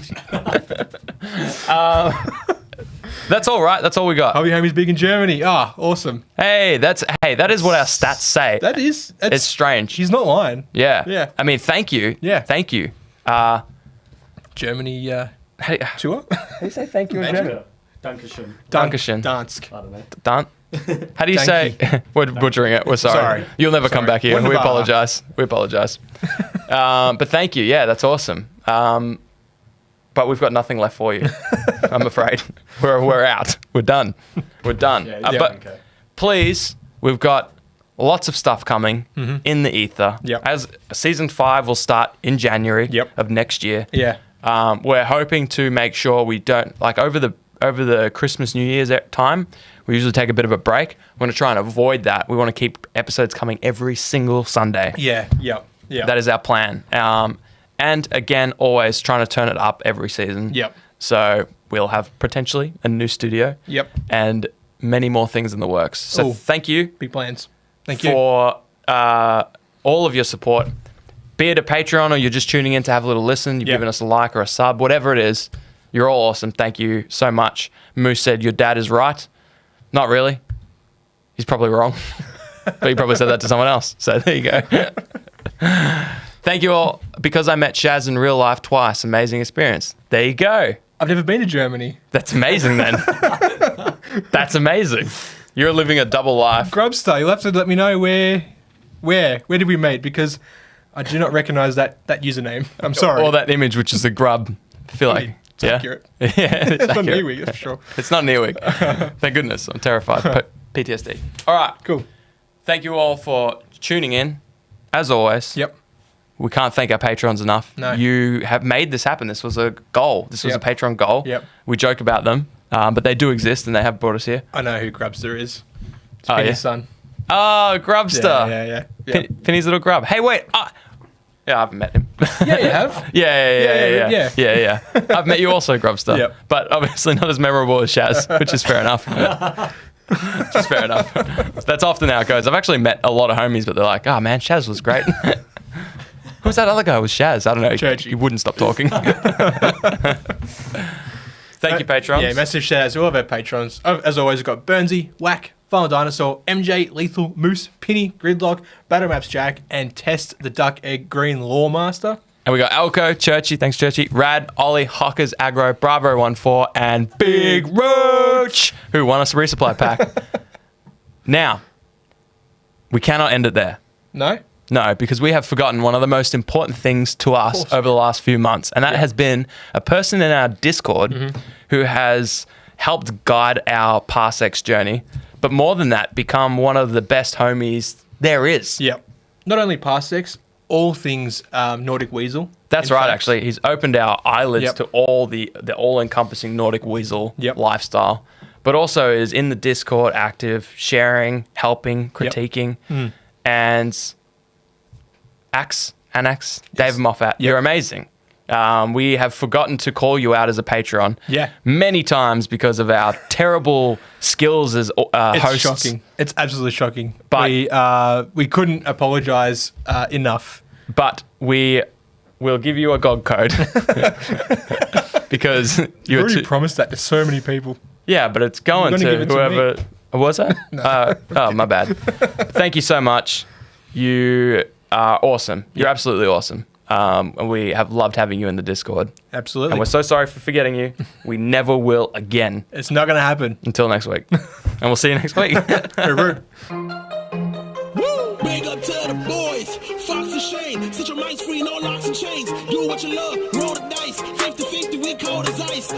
That's all right. That's all we got. Hobby Homies big in Germany. Ah, awesome. Hey, that is what our stats say. It's strange. He's not lying. Yeah. Yeah. I mean, thank you. Yeah. Thank you. Germany Hey, tour. how do you say thank you in German? Dankeschön. Dankeschön. Dansk. I don't know. Dan. How do you say? Thank We're butchering it. We're sorry. Sorry. You'll never come back here. We Wunderbar. apologize. We apologize. But thank you. Yeah, that's awesome. But we've got nothing left for you. I'm afraid we're out. We're done. We're done. Yeah, But okay. please, we've got lots of stuff coming in the ether. Yep. As season 5 will start in January Yep. of next year. Yeah. We're hoping to make sure we don't over the Christmas New Year's time. We usually take a bit of a break. We want to try and avoid that. We want to keep episodes coming every single Sunday. Yeah. Yep. Yeah. That is our plan. And again, always trying to turn it up every season. Yep. So we'll have potentially a new studio. Yep. And many more things in the works. So Ooh. thank you Big plans. Thank you. for all of your support. Be it a Patreon or you're just tuning in to have a little listen, you've Yep. given us a like or a sub, whatever it is, you're all awesome. Thank you so much. Moose said, your dad is right. Not really. He's probably wrong. But he probably said that to someone else. So there you go. Thank you all. Because I met Shaaz in real life twice. Amazing experience. There you go. I've never been to Germany. That's amazing then. That's amazing. You're living a double life. Grubstar, you'll have to let me know where did we meet, because I do not recognize that username. I'm sorry. Or that image, which is a grub. I feel like. It's accurate. Yeah, it's It's not accurate. Neewig, that's for sure. It's not Neewig. Thank goodness. I'm terrified. PTSD. All right. Cool. Thank you all for tuning in. As always. Yep. We can't thank our patrons enough. No. You have made this happen. This was a goal. This was Yep. a Patreon goal. Yep. We joke about them, but they do exist and they have brought us here. I know who Grubster is. It's Oh, Penny's yeah? son. Oh, Grubster. Yeah. Penny's little grub. Hey, wait. Yeah, I haven't met him. Yeah, you have. Yeah. I've met you also, Grubster. Yep. But obviously not as memorable as Shaaz, which is fair enough. Just fair enough. That's often how it goes. I've actually met a lot of homies, but they're like, oh man, Shaaz was great. Who's that other guy? Was Shaaz? I don't know. Churchy. He wouldn't stop talking. Thank you, patrons. Yeah, massive shout out to all of our patrons. As always, we've got Burnsy, Whack, Final Dinosaur, MJ, Lethal, Moose, Penny, Gridlock, Battle Maps Jack, and Test the Duck Egg Green Lawmaster. And we got Elko, Churchy, thanks Churchy, Rad, Ollie, Hockers, Aggro, Bravo14, and Big Roach, who won us a resupply pack. Now, we cannot end it there. No? No, because we have forgotten one of the most important things to us course. over the last few months, and that has been a person in our Discord Mm-hmm. who has helped guide our Parsecs journey, but more than that, become one of the best homies there is. Yep. Not only Parsecs, all things Nordic Weasel. That's In right, fact, actually. He's opened our eyelids Yep. to all the all-encompassing Nordic Weasel Yep. lifestyle, but also is in the Discord active, sharing, helping, critiquing, and Anax, Dave Moffat, you're amazing. We have forgotten to call you out as a Patreon Yeah. many times because of our terrible skills as It's hosts. shocking. It's absolutely shocking. But- we couldn't apologize enough. But we will give you a GOG code because You you're already too... promised that to so many people. Yeah, but it's going You're gonna to give it to whoever. Was that? Oh, my bad. Thank you so much. You are awesome. You're absolutely awesome. And we have loved having you in the Discord. Absolutely. And we're so sorry for forgetting you. We never will again. It's not going to happen. Until next week. And we'll see you next week. Peru. Woo! Big up to the boys, Fox and Shane. Set your minds free, no locks and chains. Do what you love, roll the dice. 50-50, we cold as ice.